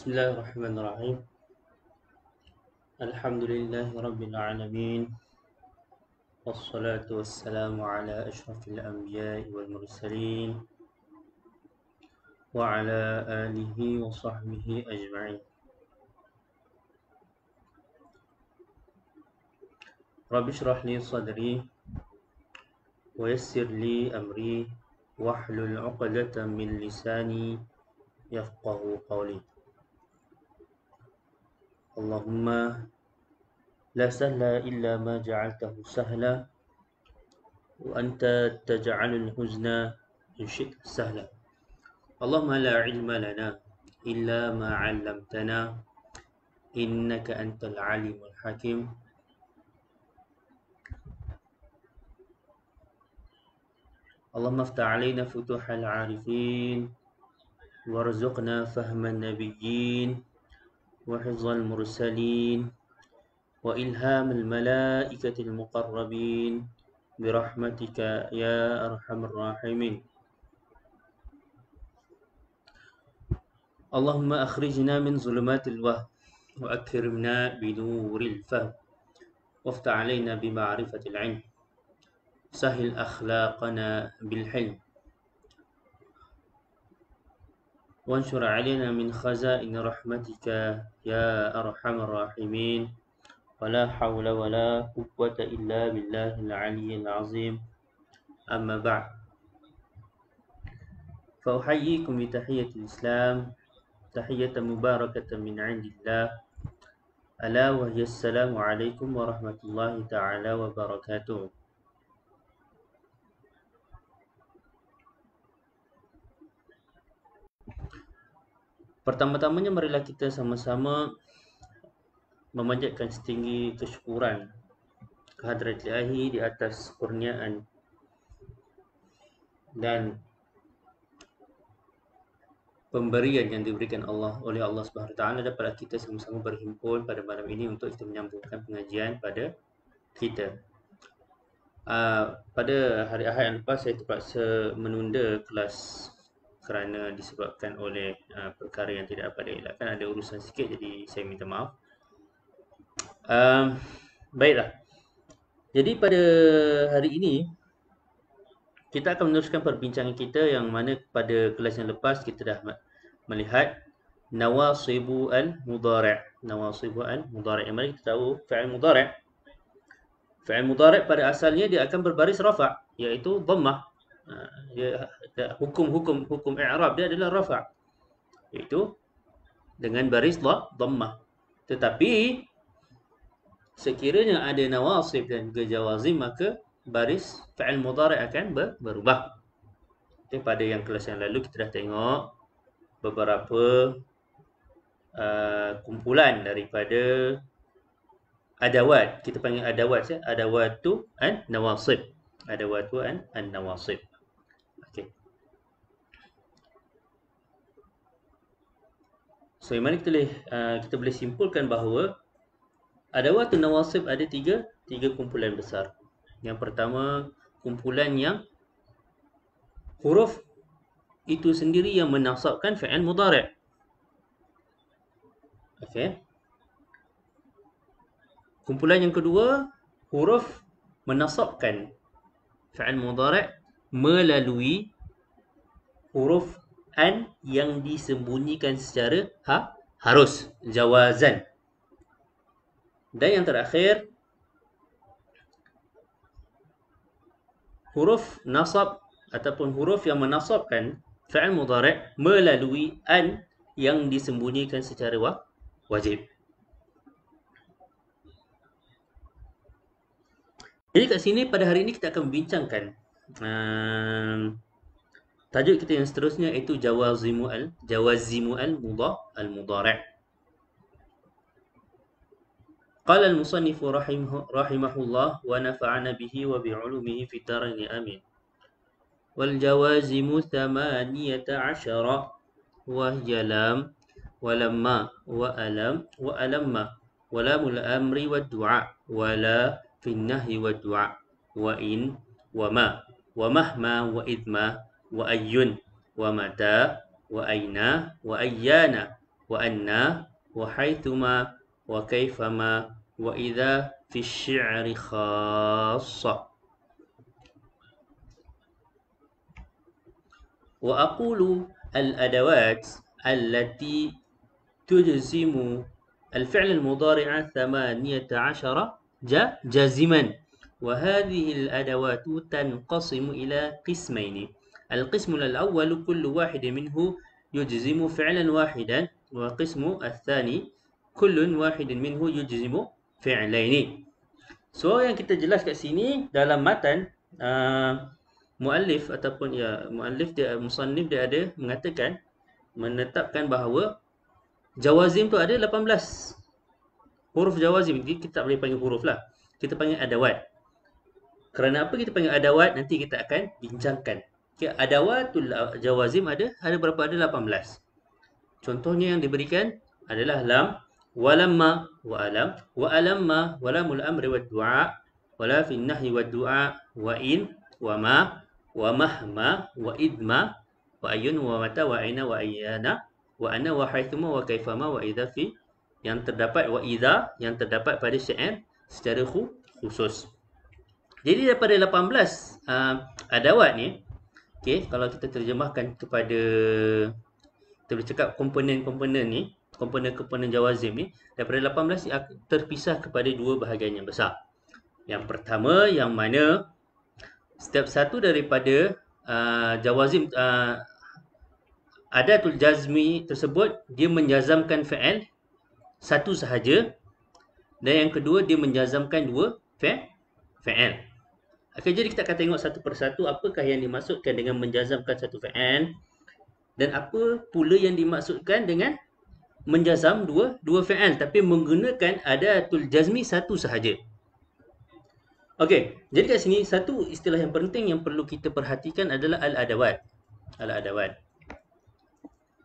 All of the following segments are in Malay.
Bismillahirrahmanirrahim. Alhamdulillahi Rabbil Alamin. Wassalatu wassalamu ala ashrafil anbiya'i wal mursalin. Wa ala alihi wa sahbihi ajma'in. Rabbi shrah li sadri wa yassir li amri wahlul 'uqdatam min lisani yafqahu qawli. Allahumma la sahla illa ma ja'altahu sahla wa anta taj'alul huzna in syi'ta sahla. Allahumma la ilma lana illa ma 'allamtana innaka antal alimul hakim. Allahumma aftah 'alaina futuhal 'arifin warzuqna fahman nabiyyin wa hifzal mursalin wa ilhamil malaikatil muqarrabin birahmatika ya arhamar rahimin. Allahumma akhrijna min zulumatil wahm wa akrimna binuril fahm waftah 'alaina bima'rifatil 'ilm sahil akhlaqana bil hilm وانشر علينا من خزائن رحمتك يا أرحم الراحمين ولا حول ولا قوة إلا بالله العلي العظيم أما بعد فأحييكم بتحية الإسلام تحية مباركة من عند الله ألا وهي السلام عليكم ورحمة الله تعالى وبركاته. Pertama-tamanya marilah kita sama-sama memanjatkan setinggi kesyukuran kehadrat Ilahi di atas kurniaan dan pemberian yang diberikan oleh Allah Subhanahu Wa Taala daripada kita sama-sama berhimpun pada malam ini untuk kita menyambungkan pengajian pada kita. Pada hari Ahad yang lepas saya terpaksa menunda kelas kerana disebabkan oleh perkara yang tidak dapat dielakkan, ada urusan sikit, jadi saya minta maaf. Baiklah. Jadi pada hari ini kita akan meneruskan perbincangan kita yang mana pada kelas yang lepas kita dah melihat nawasibu al-mudhari'. Nawasibu al-mudhari'. Yang mana kita tahu fi'il mudhari'. Fi'il mudhari' pada asalnya dia akan berbaris rafa', iaitu dhammah. Hukum i'rab dia adalah rafa', iaitu dengan baris dhammah. Tetapi sekiranya ada nawasib dan juga jawazim, maka baris fi'il mudhari' akan berubah. Okay, pada yang kelas yang lalu kita dah tengok beberapa kumpulan daripada adawat. Kita panggil adawat, adawatu an-nawasib. Adawatu an-nawasib. Okey. So, yang mana kita boleh simpulkan bahawa adawatun nawasib ada tiga kumpulan besar. Yang pertama, kumpulan yang huruf itu sendiri yang menasabkan fi'il mudhari'. Okey. Kumpulan yang kedua, huruf menasabkan fi'il mudhari' melalui huruf an yang disembunyikan secara harus, jawazan. Dan yang terakhir, huruf nasab ataupun huruf yang menasabkan fi'il mudhari' melalui an yang disembunyikan secara wajib. Jadi kat sini pada hari ini kita akan membincangkan tajuk kita yang seterusnya, iaitu jawazimu al-mudhari'. Qala al-musannif rahimahullah wa nafa'ana bihi wa bi'ulumihi fid dharain amin. Wal jawazimu 18 wa hiya lam wa lamma wa alam wa alamma wa lamul amri wad du'a wa la fi nahyi wad du'a wa in wa ma wa mahma wa idma wa ayyun wa mata wa aina wa ayyana wa anna, wa haithuma, wa kaifama, wa idha fi syi'ri khassa. Wa aqulu al-adawat allati تجزم الفعل المضارع 18 جازما وهذه الأدوات تنقسم إلى قسمين القسم الأول كل واحد منه يجزم فعلا واحدا والقسم الثاني كل واحد منه يجزم فعلين. So yang kita jelas kat sini dalam matan muallif ataupun musannif dia ada mengatakan menetapkan bahawa jawazim tu ada 18 huruf jawazim. Kita tak boleh panggil huruf lah, kita panggil adawat. Kerana apa kita panggil adawat, nanti kita akan bincangkan. Okay, adawatul jawazim ada berapa? Ada 18. Contohnya yang diberikan adalah lam, walamma, wa alam, wa alamma, walamul amri wa du'a, wala fin nahyi wa du'a, wa in, wa ma, wa mahma, wa idma, wa ayun, wa mata, wa aina, wa ayyana, wa anna, wa haithuma, wa kaifama, wa idha fi, yang terdapat wa idha yang terdapat pada syair secara khusus. Jadi daripada 18 adawat ni, okay, kalau kita terjemahkan kepada, kita boleh cakap komponen-komponen ni, komponen-komponen jawazim ni, daripada 18 terpisah kepada dua bahagian yang besar. Yang pertama, yang mana setiap satu daripada jawazim adatul jazmi tersebut dia menjazamkan fi'il satu sahaja, dan yang kedua dia menjazamkan dua fi'il. Okay, jadi kita akan tengok satu persatu apakah yang dimaksudkan dengan menjazamkan satu fi'il dan apa pula yang dimaksudkan dengan menjazam dua fi'il tapi menggunakan adatul jazmi satu sahaja. Okey, jadi kat sini satu istilah yang penting yang perlu kita perhatikan adalah al-adawat. Al-adawat.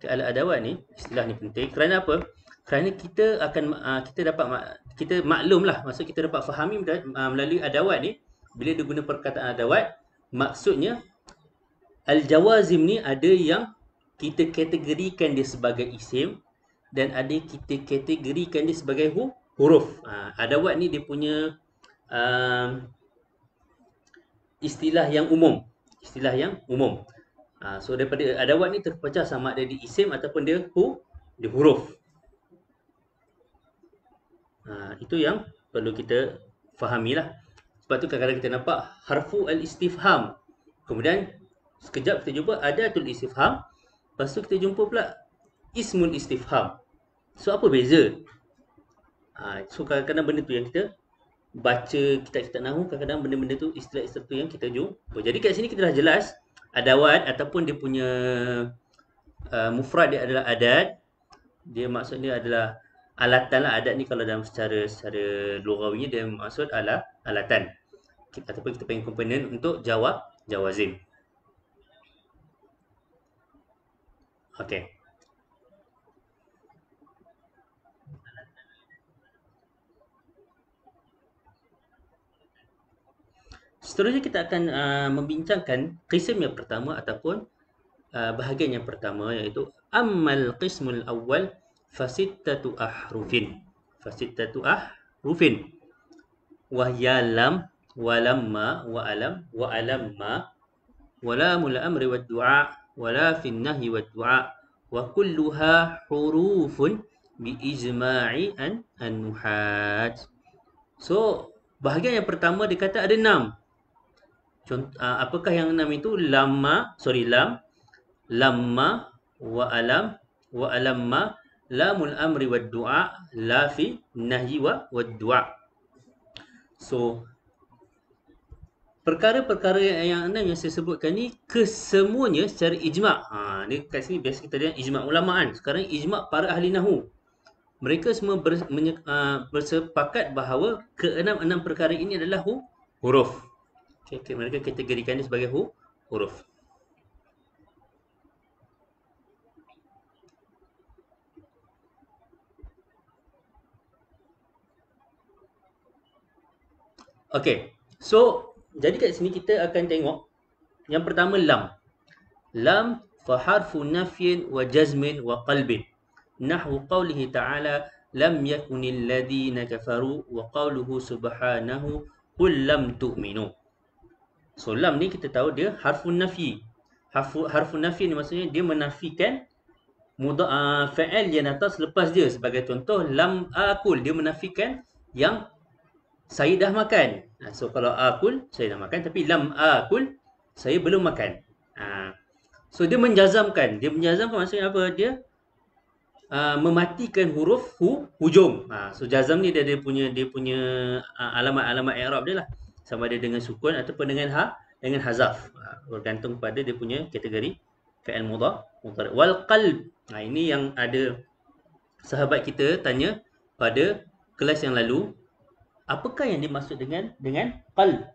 Al-adawat ni, istilah ni penting. Kerana apa? Kerana kita akan kita maklumlah, maksud kita dapat fahami melalui adawat ni, bila dia guna perkataan adawat, maksudnya al-jawazim ni ada yang kita kategorikan dia sebagai isim dan ada kita kategorikan dia sebagai huruf. Adawat ni dia punya istilah yang umum. So daripada adawat ni terpecah sama ada di isim ataupun dia huruf. Itu yang perlu kita fahamilah. Sebab tu kadang-kadang kita nampak harfu al-istifham. Kemudian sekejap kita jumpa adatul istifham. Lepas tu kita jumpa pula ismul istifham. So apa beza? So kadang-kadang benda tu yang kita baca kitab-kitab nahwu, kadang-kadang benda-benda tu istilah-istilah tu yang kita jumpa. Jadi kat sini kita dah jelas adawat ataupun dia punya mufrad dia adalah adat. Dia maksudnya adalah alatan lah. Adat ni kalau dalam secara lughawinya dia maksud alatan. Ataupun kita panggil komponen untuk jawazim. Okey. Seterusnya kita akan membincangkan qism yang pertama ataupun bahagian yang pertama, iaitu ammal qismul awal fasittatu ahrufin. Fasittatu ahrufin. Wahya lam, walamma, wa alam, wa alamma, walamul amri wa du'a, wala fin nahyi wa du'a, wa kulluha hurufun bi ijma'i an-nuhat. So, bahagian yang pertama dia kata ada 6. Apakah yang 6 itu? Lam, lamma, wa alam, wa alamma, lamul amri wa du'a, la fi nahyi wa du'a. So perkara-perkara yang 6 yang saya sebutkan ni kesemuanya secara ijma'. Ni kat sini biasa kita lihat ijma' ulama kan. Sekarang ijma' para ahli nahwu. Mereka semua bersepakat bahawa ke-6 perkara ini adalah huruf. Okay, mereka kategorikan dia sebagai huruf. Okey. So, jadi kat sini kita akan tengok yang pertama lam. Lam fa harfu nafyin wa jazmin wa qalbin. nahwu qawlihi ta'ala lam yakunil ladhina kafaru wa qawluhu subhanahu qul lam tu'minu. So lam ni kita tahu dia harfun nafi. Harfun nafi ni maksudnya dia menafikan fa'il yang atas lepas dia. Sebagai contoh, lam akul, dia menafikan yang saya dah makan. So kalau akul, saya dah makan, tapi lam akul, saya belum makan. So dia menjazamkan. Dia menjazamkan maksudnya apa? Dia mematikan huruf hujung. So jazam ni dia punya alamat-alamat i'rab dia lah. Sama ada dengan sukun ataupun dengan hazaf. Bergantung pada dia punya kategori fi'il mudhari'. Wal qalb. Ini yang ada sahabat kita tanya pada kelas yang lalu, apakah yang dimaksud dengan qalb?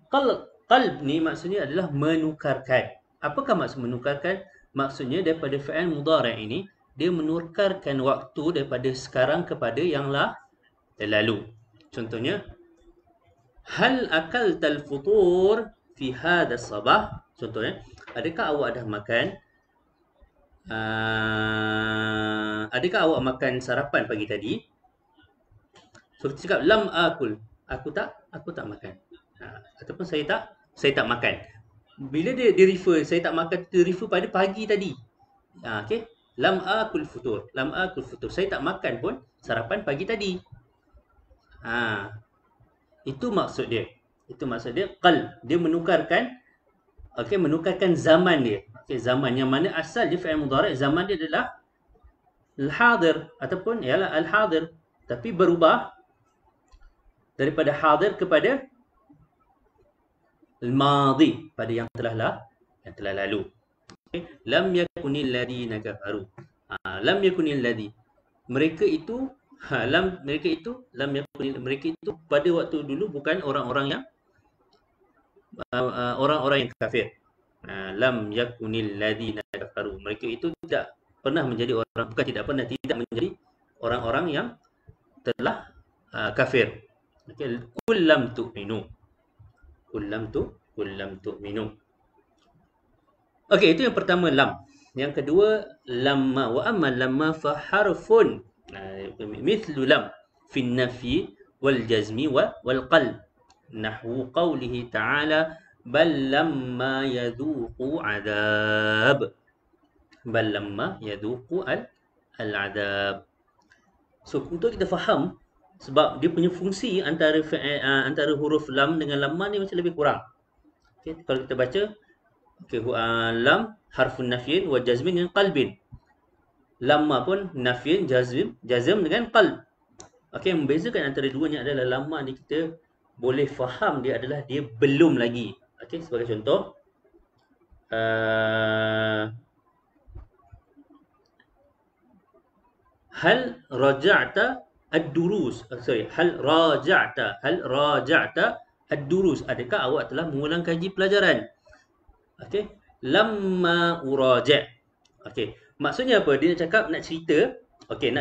Qalb ni maksudnya adalah menukarkan. Apakah maksud menukarkan? Maksudnya daripada fi'il mudhari' ini dia menukarkan waktu daripada sekarang kepada yang lalu. Contohnya, hal akaltal futur fi hadha sabah? Contohnya, adakah awak dah makan? Adakah awak makan sarapan pagi tadi? So kita cakap lam akul, aku tak makan. Ataupun saya tak makan. Bila dia refer saya tak makan, dia refer pada pagi tadi. Okey, lam akul futur. Lam akul futur. Saya tak makan pun sarapan pagi tadi. Itu maksud dia. Itu maksud dia qalb. Dia menukarkan menukarkan zaman dia. Zaman yang mana asal dia fi'il mudhari', zaman dia adalah al-hadir ataupun ialah al-hadir, tapi berubah daripada hadir kepada al-madhi, pada yang telah lalu. Lam yakunil ladina kafaru. Lam yakunil ladhi. Mereka itu pada waktu dulu bukan orang-orang yang kafir. Lam yakunil ladina kafaru. Mereka itu tidak pernah menjadi tidak menjadi orang-orang yang telah kafir. Qul lam tu'minu. Qul lam tu'minu. Okey, itu yang pertama lam. Yang kedua lamma. Wa amma lamma fa harfun mithlu lam fi an-nafyi wal jazmi wal qalb. Nahwu qawlihi ta'ala bal lamma yadhuqu 'adab. Bal lamma yadhuqu al-'adab. So untuk kita faham, sebab dia punya fungsi antara huruf lam dengan lamma ni macam lebih kurang. Okey, kalau kita baca lam harfun nafyin wa jazmin dengan qalbin. Lamma pun nafyin, jazm dengan qalb. Okey, membezakan antara duanya adalah lamma ni kita boleh faham dia adalah dia belum lagi. Okey, sebagai contoh hal raja'ta ad-durus. Hal raja'ta ad-durus. Adakah awak telah mengulang kaji pelajaran? Okey, lamma uraja'. Okey, maksudnya apa? Dia nak cakap, nak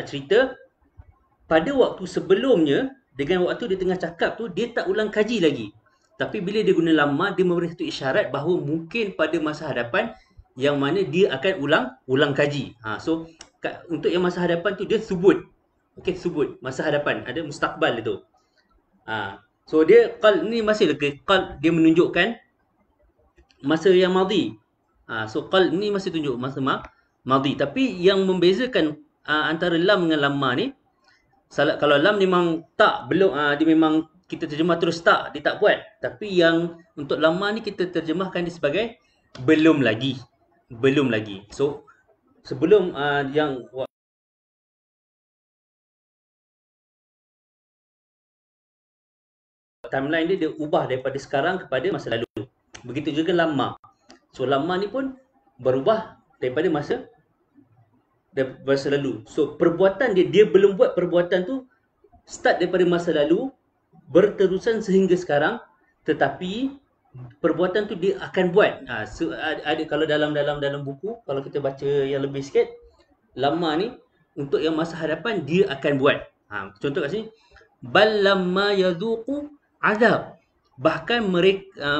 cerita pada waktu sebelumnya dengan waktu dia tengah cakap tu dia tak ulang kaji lagi. Tapi bila dia guna lamma, dia memberi satu isyarat bahawa mungkin pada masa hadapan yang mana dia akan ulang kaji. So untuk yang masa hadapan tu dia subut. Okey, subut masa hadapan, ada mustaqbal itu. So dia qalb ni masih lagi qalb, dia menunjukkan masa yang madhi. So qalb ni masih tunjuk masa madhi. Tapi yang membezakan antara lam dengan lamma ni, kalau lam memang dia memang kita terjemah terus dia tak buat. Tapi yang untuk lamma ni kita terjemahkan dia sebagai belum lagi. So sebelum yang timeline dia ubah daripada sekarang kepada masa lalu. Begitu juga lamma. So lamma ni pun berubah daripada masa lalu. So perbuatan dia belum buat perbuatan tu, start daripada masa lalu, berterusan sehingga sekarang, tetapi perbuatan tu dia akan buat. So, ada kalau dalam buku, kalau kita baca yang lebih sikit, lamma ni untuk yang masa hadapan dia akan buat. Contoh kat sini, bal lamma yadhuqu azab. Bahkan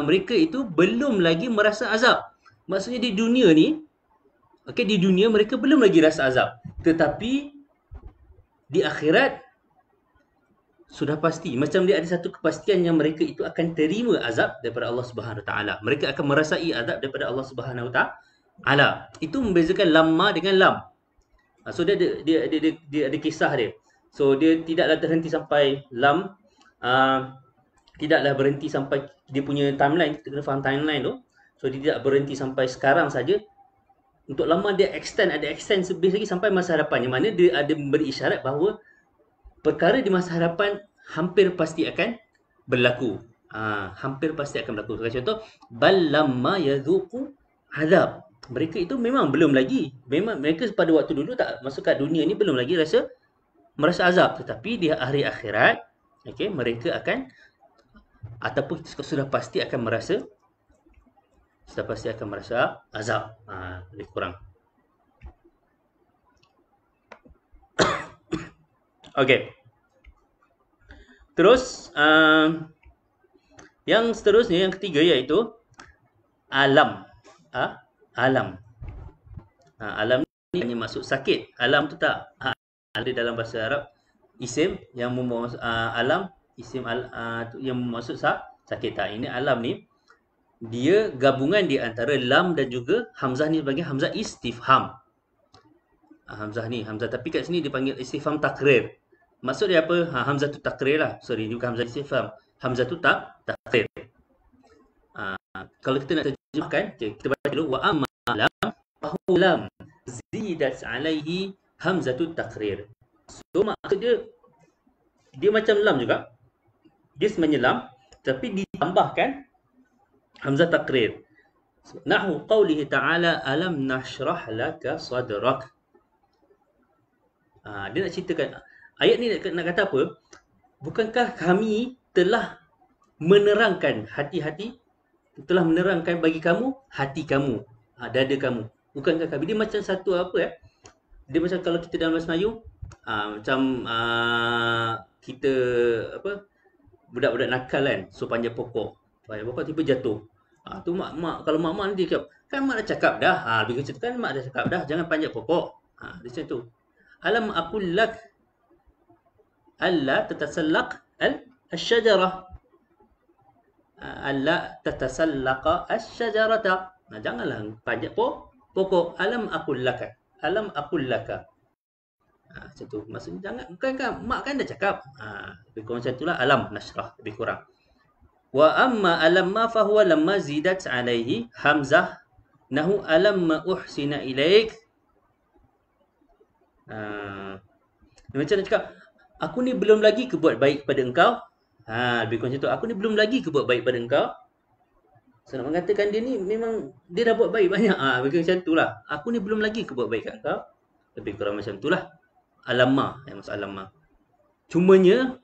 mereka itu belum lagi merasa azab. Maksudnya di dunia ni, Okey, di dunia mereka belum lagi rasa azab. Tetapi di akhirat sudah pasti. Macam dia ada satu kepastian yang mereka itu akan terima azab daripada Allah Subhanahu Wa Taala. Mereka akan merasai azab daripada Allah Subhanahu Wa Taala. Itu membezakan lamma dengan lam. So dia ada kisah dia. So dia tidaklah terhenti sampai lam, tidaklah berhenti sampai dia punya timeline. Kita kena faham timeline tu. So dia tidak berhenti sampai sekarang saja. Untuk lama dia ada extend lebih lagi sampai masa hadapan. Yang mana dia ada memberi isyarat bahawa perkara di masa hadapan hampir pasti akan berlaku. Hampir pasti akan berlaku. Sebagai contoh, bal lamma yadhuqu azab. Mereka itu memang belum lagi. Memang mereka pada waktu dulu tak masuk kat dunia ni belum lagi merasa azab. Tetapi di hari akhirat, okey, mereka akan ataupun sudah pasti akan merasa azab. Lebih kurang. Okey. Terus yang seterusnya, yang ketiga iaitu alam. Alam. Alam ni hanya maksud sakit. Alam tu tak. Ada dalam bahasa Arab isim yang membawa alam, isim yang maksud sakit. Ini alam ni dia gabungan di antara lam dan juga hamzah ni sebagai hamzah istifham. Hamzah ni, hamzah tapi kat sini dipanggil istifham takrir. Maksud dia apa? Hamzah tu takrir lah. Sorry, bukan hamzah istifham. Hamzah tu takrir. Kalau kita nak terjemahkan, kita baca dulu wa amma lam fahu lam zidat alaihi hamzatut takrir. So maksud dia macam lam juga. Dia sebenarnya lam tapi ditambahkan hamzah takrir. Nahu qawlihi ta'ala alam nashrah laka sadrak. Dia nak ceritakan ayat ni nak kata apa? Bukankah kami telah menerangkan hati-hati, telah menerangkan bagi kamu hati kamu, dada kamu. Bukankah kami? Dia macam satu apa ya? Dia macam kalau kita dalam bahasa Melayu, macam kita apa? Budak-budak nakal kan, so panjat pokok. Panjat pokok tiba jatuh. Tu mak kalau mak nanti cakap, kan mak dah cakap dah. Lebih kecil kan mak dah cakap dah, jangan panjat pokok. Dia macam tu. Alam aqul lak alla tatasallaq al-syajarah. Alla tatasallaqa asy-syajarata. Janganlah panjat pokok. Alam aqul laka. Alam aqul laka. Macam tu. Maksudnya jangan, bukankah mak kan dah cakap. Lebih kurang macam itulah alam nashrah, lebih kurang. Wa amma alamma fahuwa lamma zidat alaihi hamzah nahu alamma uhsina ilaik. Macam nak cakap, aku ni belum lagi ke buat baik pada engkau. Lebih kurang macam tu. Aku ni belum lagi ke buat baik pada engkau. So nak mengatakan dia ni memang dia dah buat baik banyak. Lebih kurang macam tu lah. Aku ni belum lagi ke buat baik kat engkau. Lebih kurang macam tu lah. Alamma, yang maksud alamma. Cumanya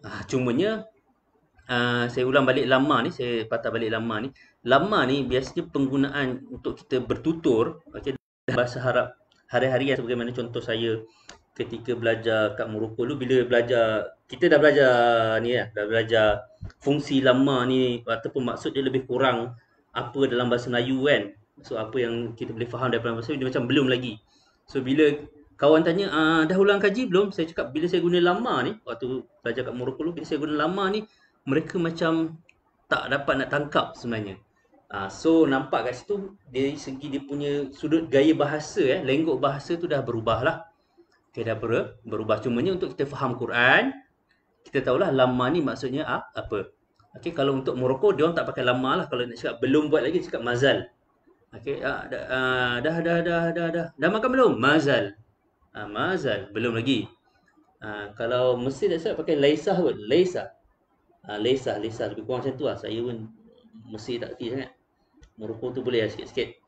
saya ulang balik lama ni, saya patah balik lama ni. Lama ni biasanya penggunaan untuk kita bertutur, okey, bahasa Arab hari-harian sebagaimana contoh saya ketika belajar kat Morocco dulu, bila belajar, kita dah belajar ni ya, dah belajar fungsi lama ni ataupun maksud dia lebih kurang apa dalam bahasa Melayu kan. So apa yang kita boleh faham daripada bahasa Melayu, dia macam belum lagi. So bila kawan tanya, dah ulang kaji belum? Saya cakap bila saya guna lama ni, waktu belajar kat Morocco dulu, bila saya guna lama ni, mereka macam tak dapat nak tangkap sebenarnya. So nampak kat situ dari segi dia punya sudut gaya bahasa, lenggok bahasa tu dah berubah lah. Okay, dah berubah. Cumanya untuk kita faham Quran, kita tahulah lama ni maksudnya apa. Okay, kalau untuk Morocco, dia orang tak pakai lama lah. Kalau nak cakap belum buat lagi, cakap mazal. Okay, dah makan belum? Mazal. Mazal, belum lagi. Kalau Mesir nak cakap pakai laisah pun, laisah. Laisah, lebih kurang macam tu lah. Saya pun Mesir tak kerti sangat. Morocco tu boleh lah sikit-sikit.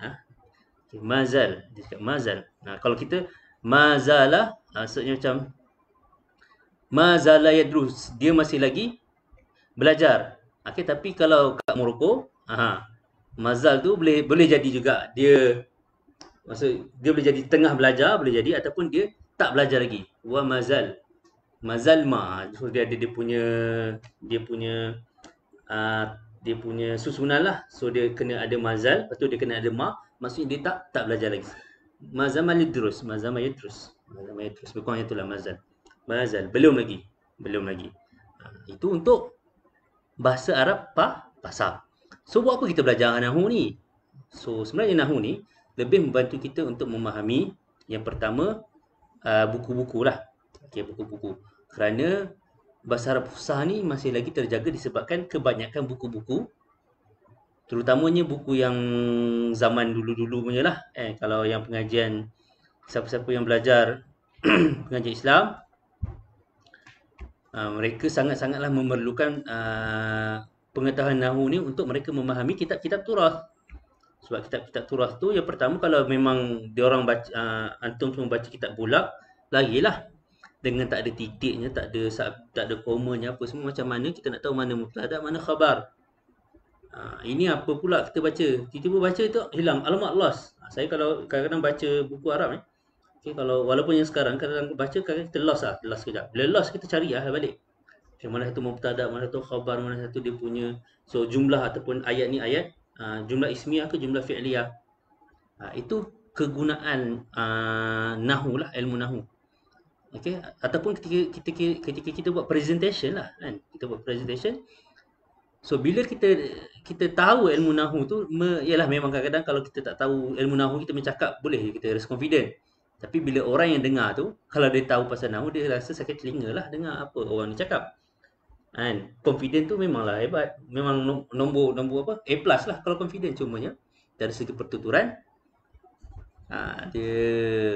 Okay, mazal, dia cakap mazal. Kalau kita mazalah, maksudnya macam mazala yadrus, dia masih lagi belajar. Okay, tapi kalau kat Morocco, mazal tu boleh jadi juga dia, maksud dia boleh jadi tengah belajar, boleh jadi, ataupun dia tak belajar lagi. Wa mazal, mazalma, so dia ada dia punya susunan lah. So dia kena ada mazal, lepas tu dia kena ada ma, maksudnya dia tak belajar lagi. Mazama yadrus, mazama yadrus. Mazama yadrus. Bukan itulah mazal. Mazal. Belum lagi. Belum lagi. Itu untuk bahasa Arab pasar. So, buat apa kita belajar Nahu ni? So, sebenarnya Nahu ni lebih membantu kita untuk memahami yang pertama buku-buku lah. Okay, buku-buku. Kerana bahasa Arab Fusah ni masih lagi terjaga disebabkan kebanyakan buku-buku, terutamanya buku yang zaman dulu-dulu punya lah. Kalau yang pengajian, siapa-siapa yang belajar pengajian Islam, mereka sangat-sangatlah memerlukan pengetahuan Nahu ni untuk mereka memahami kitab-kitab turas. Sebab kitab-kitab turas tu yang pertama, kalau memang diorang baca, antum semua baca kitab bulak, lagilah dengan tak ada titiknya, tak ada komanya, apa semua, macam mana kita nak tahu mana mubtada, mana khabar. Ini apa pula kita baca, tiba-tiba baca tu hilang, alamak lost. Saya kalau kadang-kadang baca buku Arab ni, okay, kalau walaupun yang sekarang kadang-kadang baca, kadang kita lost sekejap. Bila lost kita cari balik. Okay, mana satu mubtada, mana satu khabar, mana satu dia punya, so jumlah ataupun ayat ni ayat, jumlah ismiyah ke jumlah fi'liyah. Itu kegunaan Nahu lah, ilmu Nahu. Okay, ataupun ketika kita buat presentation lah kan, kita buat presentation. So bila kita tahu ilmu Nahu tu, ialah memang kadang-kadang kalau kita tak tahu ilmu Nahu, kita bercakap boleh kita rasa confident. Tapi bila orang yang dengar tu, kalau dia tahu pasal Nahu, dia rasa sakit telinga lah dengar apa orang ni cakap. Kan? Confident tu memanglah hebat. Memang nombor apa? A+ lah kalau confident. Cumanya dari segi pertuturan dia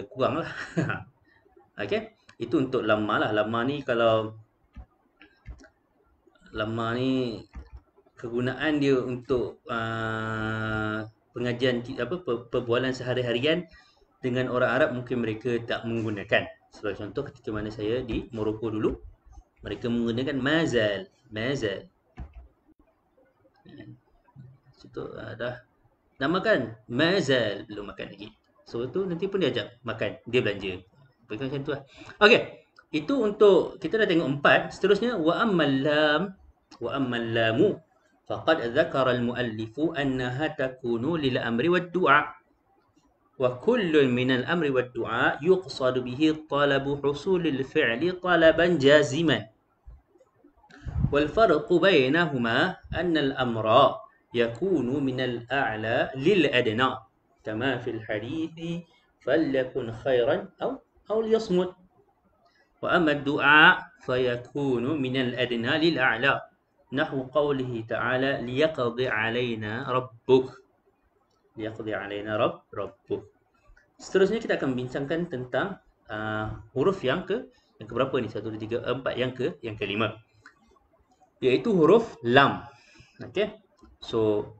kurang lah. Okay? Itu untuk lama lah. Lama ni kegunaan dia untuk pengajian perbualan sehari-harian dengan orang Arab, mungkin mereka tak menggunakan. Sebagai contoh, ketika mana saya di Morocco dulu, mereka menggunakan mazal. Situ dah nak makan, mazal, belum makan lagi. So tu nanti pun dia ajak makan, dia belanja. Bukan macam tu lah. Okey, itu untuk kita dah tengok 4. Seterusnya wa ammal lamu faqad dzakara al-muallifu annaha takunu lil amri wad du'a. Wa kullun min al-amri wad du'a yuqsadu bihi talabu husulil fi'li talaban jaziman. Wal farqu bainahuma anna al-amra yakunu min al-a'la lil adna kama fil hadithi falyakun khairan aw liyasmut. Wa amma ad-du'a fayakunu min al-adna lil a'la nahwu qawlihi ta'ala liyaqdi 'alaina rabbuk. Liyaqdi 'alaina rabbuk. Seterusnya kita akan bincangkan tentang huruf yang keberapa ni? 1 2 3 4 yang kelima, iaitu huruf lam. Okey. So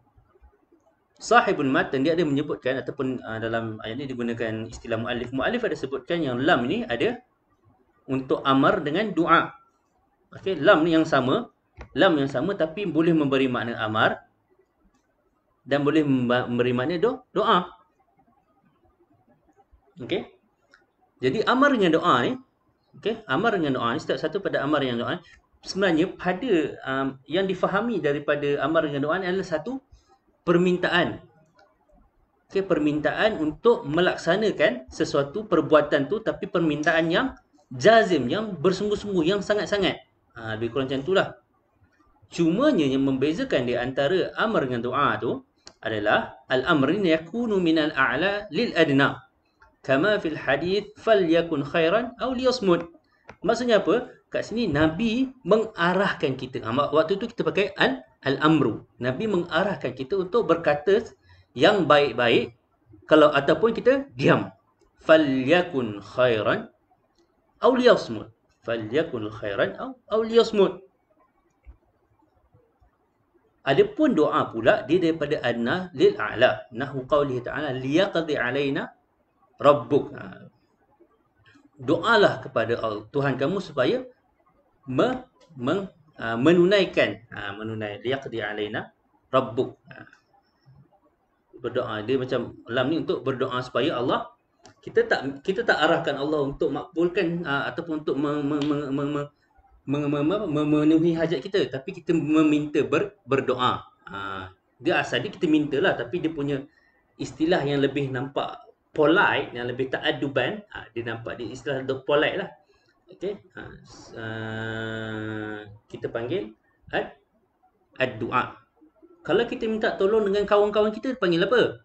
sahibul matan dia ada menyebutkan, ataupun dalam ayat ni digunakan istilah muallif. Muallif ada sebutkan yang lam ni ada untuk amar dengan doa. Okey, lam yang sama tapi boleh memberi makna amar dan boleh memberi makna doa. Okey. Jadi amar dengan doa ni, setiap satu pada amar dengan doa ni, sebenarnya pada yang difahami daripada amar dengan doa ni adalah satu permintaan. Okey, permintaan untuk melaksanakan sesuatu perbuatan tu, tapi permintaan yang jazim, yang bersungguh-sungguh, yang sangat-sangat. Lebih kurang macam itulah. Cumanya yang membezakan di antara amar dengan doa tu adalah al-amrin yakunu minal a'la lil adna. Kama fil hadith falyakun khairan aw liyasmut. Maksudnya apa? Kat sini Nabi mengarahkan kita. Waktu tu kita pakai al-amru. Nabi mengarahkan kita untuk berkata yang baik-baik, kalau ataupun kita diam. Falyakun khairan aw liyasmut. Falyakun khairan aw liyasmut. Adapun doa pula dia daripada adna lil a'la. Nahwu qawlihi ta'ala liyaqdi 'alaina rabbuk. Doalah kepada Tuhan kamu supaya menunaikan liyaqdi 'alaina rabbuk. Berdoa dia macam lam ni untuk berdoa supaya Allah, kita tak arahkan Allah untuk makbulkan ataupun untuk memenuhi hajat kita, tapi kita meminta berdoa. Dia asal dia kita mintalah, tapi dia punya istilah yang lebih nampak polite, yang lebih ta'aduban, dia nampak dia istilah the polite lah. Okey. Kita panggil ad-du'a. Kalau kita minta tolong dengan kawan-kawan kita, panggil apa?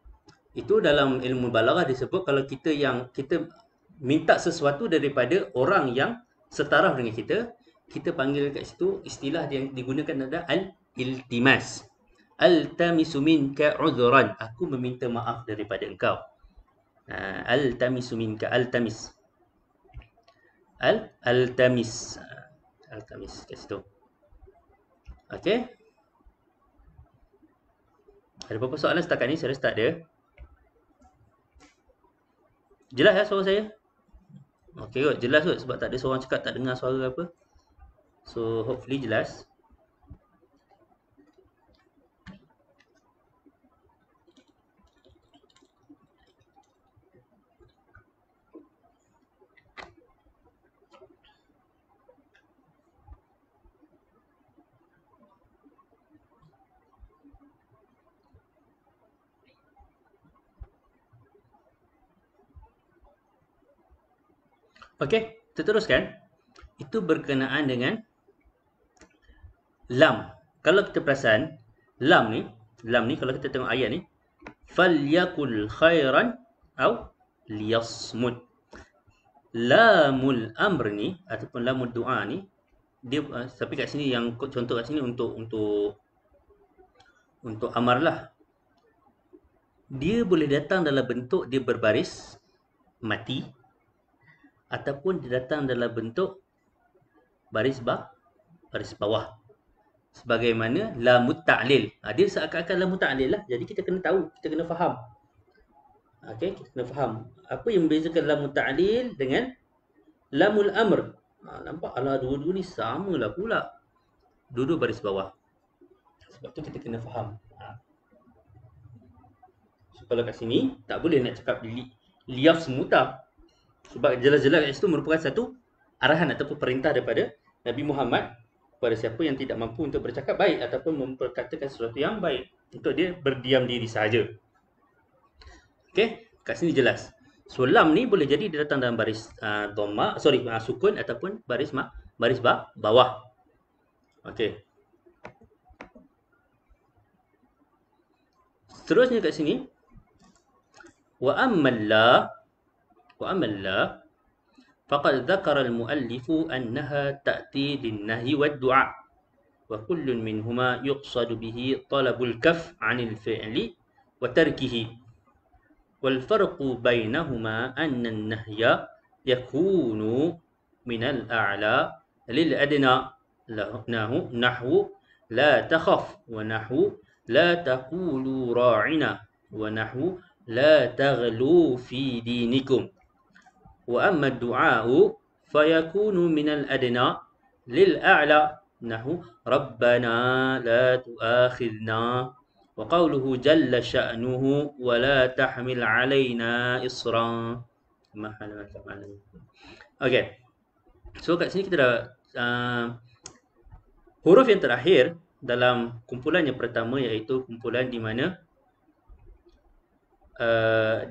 Itu dalam ilmu balaghah disebut kalau kita minta sesuatu daripada orang yang setaraf dengan kita panggil kat situ, istilah yang digunakan adalah al-iltimas. Altamisu minka udhran. Aku meminta maaf daripada engkau. Altamisu minka, altamis. Altamis. Altamis kat situ. Okey. Ada apa-apa soalan setakat ni? Saya rasa tak ada. Jelas ya suara saya? Okey kot, jelas kot sebab tak ada seorang cakap tak dengar suara apa. So hopefully jelas. Okey, kita teruskan. Itu berkenaan dengan lam. Kalau kita perasan, lam ni kalau kita tengok ayat ni, falyakul khairan au liyasmut. Lamul amr ni ataupun lamul doa ni, dia tapi kat sini yang contoh kat sini untuk amar lah. Dia boleh datang dalam bentuk dia berbaris mati, ataupun dia datang dalam bentuk baris bawah. Sebagaimana lamut ta'lil. Dia seakan-akan lamut ta'lil lah. Jadi kita kena tahu, kita kena faham. Okey, kita kena faham. Apa yang membezakan lamut ta'lil dengan lamul amr? Nampak ala dua-dua ni samalah pula. Dua-dua baris bawah. Sebab tu kita kena faham. So kalau kat sini tak boleh nak cakap liyaf semuta. Sebab jelas-jelas kat situ merupakan satu arahan ataupun perintah daripada Nabi Muhammad kepada siapa yang tidak mampu untuk bercakap baik ataupun memperkatakan sesuatu yang baik, untuk dia berdiam diri saja. Okey, kat sini jelas. So lam ni boleh jadi dia datang dalam baris sukun ataupun baris bawah. Okey. Seterusnya kat sini, wa amalla faqad dzakara al-muallif annaha ta'ti lin-nahyi wad-du'a wa kullun minhuma yuqsadu bihi talabul kaf 'anil fi'li wa tarkihi wal farqu bainahuma anna an-nahya yakunu min al-a'la lil adna nahwu la takhaf wa nahwu la taqulu ra'ina wa nahwu la taghlu fi dinikum. Wa amma ad-du'a'u fayakunu minal adna lil a'la nahu rabbana la tu'akhidna wa qawluhu jalla sya'nuhu wa la tahmil 'alaina isra. Okey. So kat sini kita dah huruf yang terakhir dalam kumpulan yang pertama, iaitu kumpulan di mana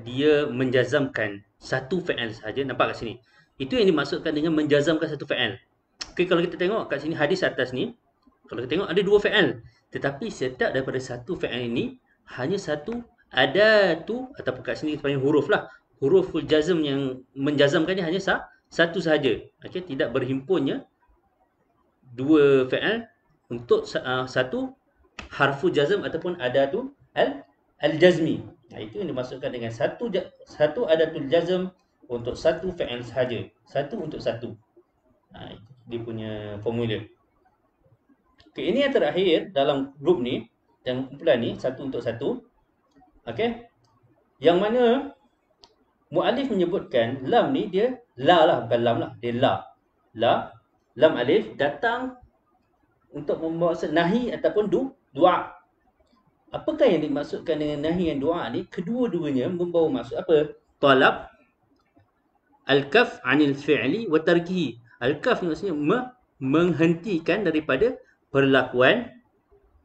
dia menjazamkan satu fi'il sahaja. Nampak kat sini, itu yang dimaksudkan dengan menjazamkan satu fi'il. Okay, kalau kita tengok kat sini hadis atas ni, kalau kita tengok ada dua fi'il, tetapi setiap daripada satu fi'il ini hanya satu adatu, ataupun kat sini kita panggil huruf lah, huruful jazm yang menjazamkannya hanya satu sahaja. Okay, tidak berhimpunnya dua fi'il untuk satu harfu jazm ataupun adatu al-jazmi. Itu yang dimaksudkan dengan satu adatul jazm untuk satu fi'il sahaja. Satu untuk satu. Itu dia punya formula. Okay, ini yang terakhir dalam grup ni, dalam kumpulan ni, satu untuk satu. Okay. Yang mana muallif menyebutkan lam ni dia la lah, bukan lam lah. Dia la. Lam alif datang untuk membawa nahi ataupun doa. Apakah yang dimaksudkan dengan nahi dan doa ni? Kedua-duanya membawa maksud apa? Talab al-kaf 'anil fi'li wa tarkihi. Al-kaf maksudnya menghentikan daripada perlakuan,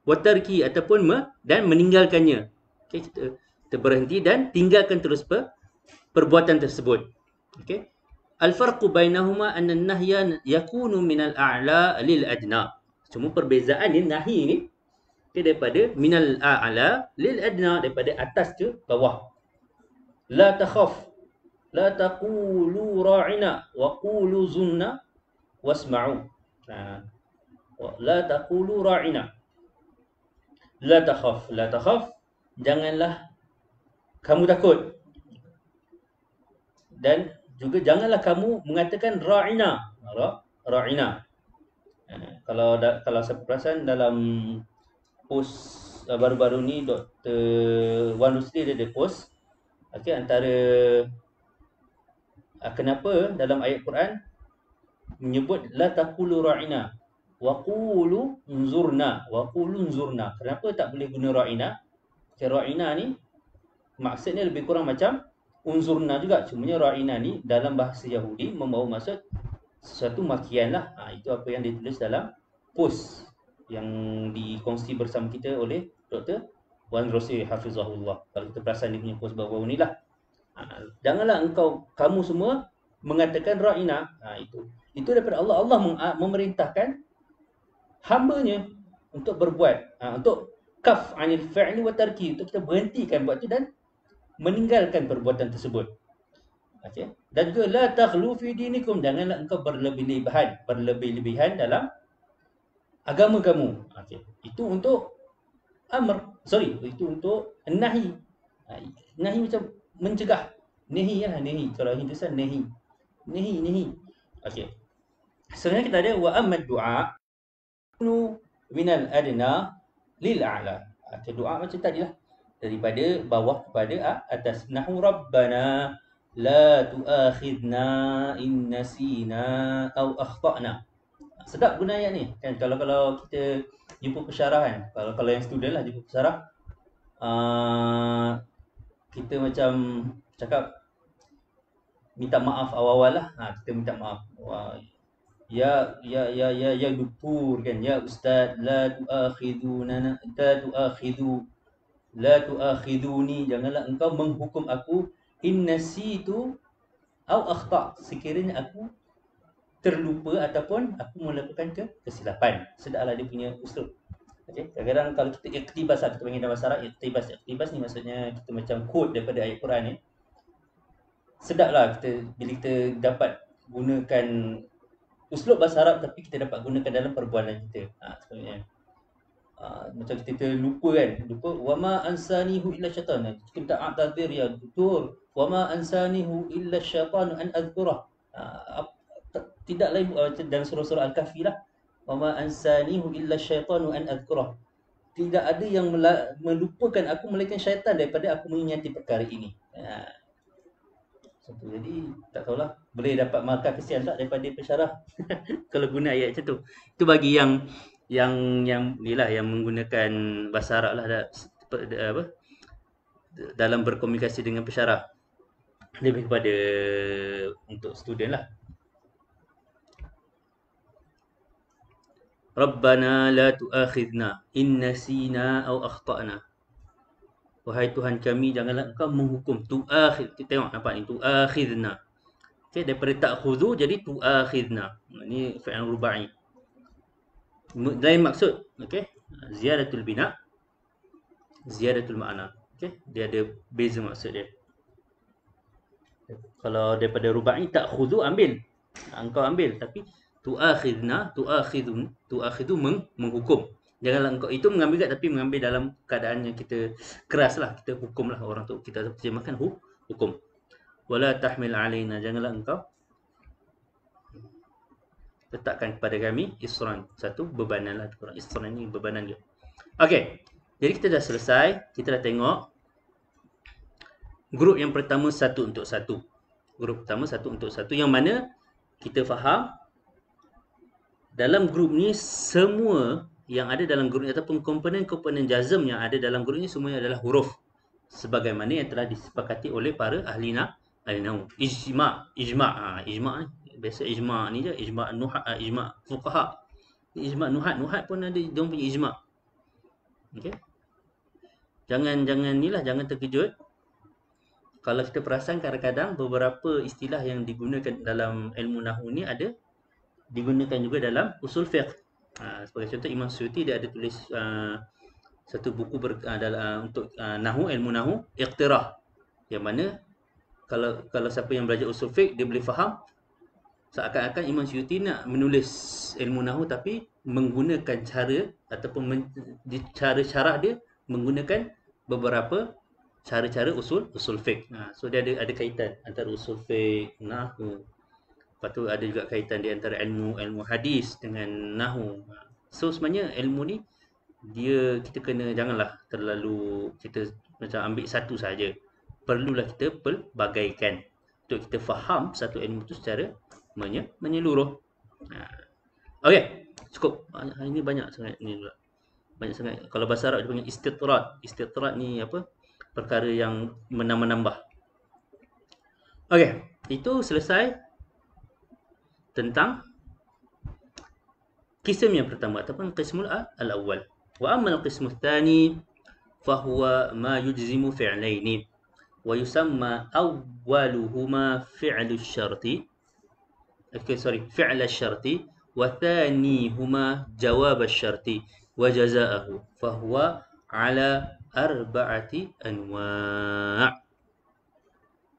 wa tarkihi ataupun dan meninggalkannya. Okey, kita berhenti dan tinggalkan terus perbuatan tersebut. Okey. Al-farqu bainahuma anna an-nahya yakunu min al-a'la lil adna. Cuma perbezaan ni nahi ni daripada minal a'la lil adna, daripada atas ke bawah. La takhaf, la taqulu ra'ina wa qulu zunna wasma'u. La taqulu ra'ina. La takhaf, la takhaf, janganlah kamu takut. Dan juga janganlah kamu mengatakan ra'ina. Ra'ina. Kalau saya perasan dalam post baru-baru ni Dr. Wan Rusli dia ada post, okey, antara kenapa dalam ayat Quran menyebut la taqulu ra'ina wa qulu unzurna, wa qulu unzurna. Kenapa tak boleh guna ra'ina? Ra'ina ni maksudnya lebih kurang macam unzurna juga. Cumanya ra'ina ni dalam bahasa Yahudi membawa maksud sesuatu makian lah. Itu apa yang ditulis dalam post yang dikongsi bersama kita oleh Dr. Wan Rusli Hafizahullah. Kalau kita perasan dia punya post baru-baru ni lah. Janganlah kamu semua mengatakan ra'ina. Itu daripada Allah. Allah memerintahkan hamba-Nya untuk berbuat, untuk kaf anil fi'li wa tarki, untuk kita berhentikan buat itu dan meninggalkan perbuatan tersebut. Okey. Dan juga la taghlu fi dinikum, janganlah engkau berlebih-lebihan dalam agama kamu. Okey. Itu untuk itu untuk nahi. Nahi macam mencegah. Nahi lah, nahi. Kalau Hindusan nahi. Nahi. Okey. Sebenarnya kita ada wa amma du'a minal adna lil a'la. Doa macam tadi lah, daripada bawah kepada atas. Nahu rabbana la tu'akhidna in nasina aw akhtana. Sedap guna ayat ni kan. Kalau kita jumpa pesyarah kan, kalau yang student lah jumpa pesyarah, kita macam cakap minta maaf awal-awal lah. Kita minta maaf. Ya doktor kan, ya ustaz, la tu'akhiduni, janganlah engkau menghukum aku in nasitu au akhta, sekiranya aku terlupa ataupun aku melakukan kesilapan. Sedaplah dia punya uslub. Okey, kadang-kadang kalau kita iktibas, kita panggil dalam bahasa Arab iktibas ni maksudnya kita macam quote daripada ayat Quran ni. Sedaplah bila kita dapat gunakan uslub bahasa Arab tapi kita dapat gunakan dalam perbuatan kita. Sebenarnya macam kita lupa kan, wama ansanihu illa syaitan. Kita minta ta'dzir ya doktor, wama ansanihu illa syaitan an azkurah. Tidak lain dalam surah Al-Kahfi lah, wama ansanihu illa syaitan an azkurah. Tidak ada yang melupakan aku melainkan syaitan daripada aku mengingati perkara ini. Jadi tak tahulah boleh dapat markah kesian tak daripada pensyarah kalau guna ayat macam tu. Itu bagi yang inilah yang menggunakan bahasa Arab lah dalam berkomunikasi dengan pensyarah. Lebih kepada untuk student lah. Rabbana la tu'akhidna in nasina aw akhtana. Wahai Tuhan kami, janganlah engkau menghukum. Tu'akhid, kita tengok nampak ni, tu'akhidna. Okey, daripada ta'khudhu jadi tu'akhidna. Ini fi'il rubai. Lain maksud, okey? Ziyadatul bina, ziyadatul ma'na. Okey, dia ada beza maksud dia. Kalau daripada rubai ta'khudhu ambil. Engkau ambil, tapi tu'akhidna, tu'akhidhu menghukum. Janganlah engkau itu mengambil juga, tapi mengambil dalam keadaan yang kita keras lah, kita hukum lah orang tu, kita terjemahkan hukum. Wala tahmil alaina, janganlah engkau letakkan kepada kami isran, satu bebanan lah. Isran ni bebanan dia. Okey, jadi kita dah selesai, kita dah tengok grup yang pertama satu untuk satu. Grup pertama satu untuk satu, yang mana kita faham dalam grup ni semua yang ada dalam grup ni ataupun komponen-komponen jazm yang ada dalam grup ni semuanya adalah huruf, sebagaimana yang telah disepakati oleh para ahli nahwu. Ijma' ni biasa ijma' ni je, ijma' nuhat, ijma' fuqaha, ijma' nuhat pun ada dia punya ijma'. Okey, jangan terkejut Kalau kita perasan kadang-kadang beberapa istilah yang digunakan dalam ilmu nahwu ni ada digunakan juga dalam usul fiqh. Sebagai contoh Imam Suyuti dia ada tulis satu buku untuk nahwu, ilmu nahwu, Iqtirah. Yang mana kalau siapa yang belajar usul fiqh dia boleh faham seakan-akan Imam Suyuti nak menulis ilmu nahwu tapi menggunakan cara ataupun cara syarah dia menggunakan beberapa cara-cara usul fiqh. So dia ada kaitan antara usul fiqh, nahwu. Lepas tu ada juga kaitan di antara ilmu hadis dengan nahwu. So sebenarnya ilmu ni kita kena janganlah terlalu kita macam ambil satu saja. Perlulah kita pelbagaikan untuk kita faham satu ilmu tu secara menyeluruh. Okey, cukup. Ini banyak sangat ni pula. Banyak sangat. Kalau bahasa Arab dia panggil istitrat. Istitrat ni apa? Perkara yang menambah-nambah. Okey, itu selesai tentang qism yang pertama ataupun qismul al-awwal. Wa amma al-qismu tsani fahuwa ma yujzimu fi'laini wa yusamma awwaluhuma fi'lu syarti. fi'l syarti wa thanihuma jawab syarti wa jazaahu fahuwa ala arba'ati anwa'.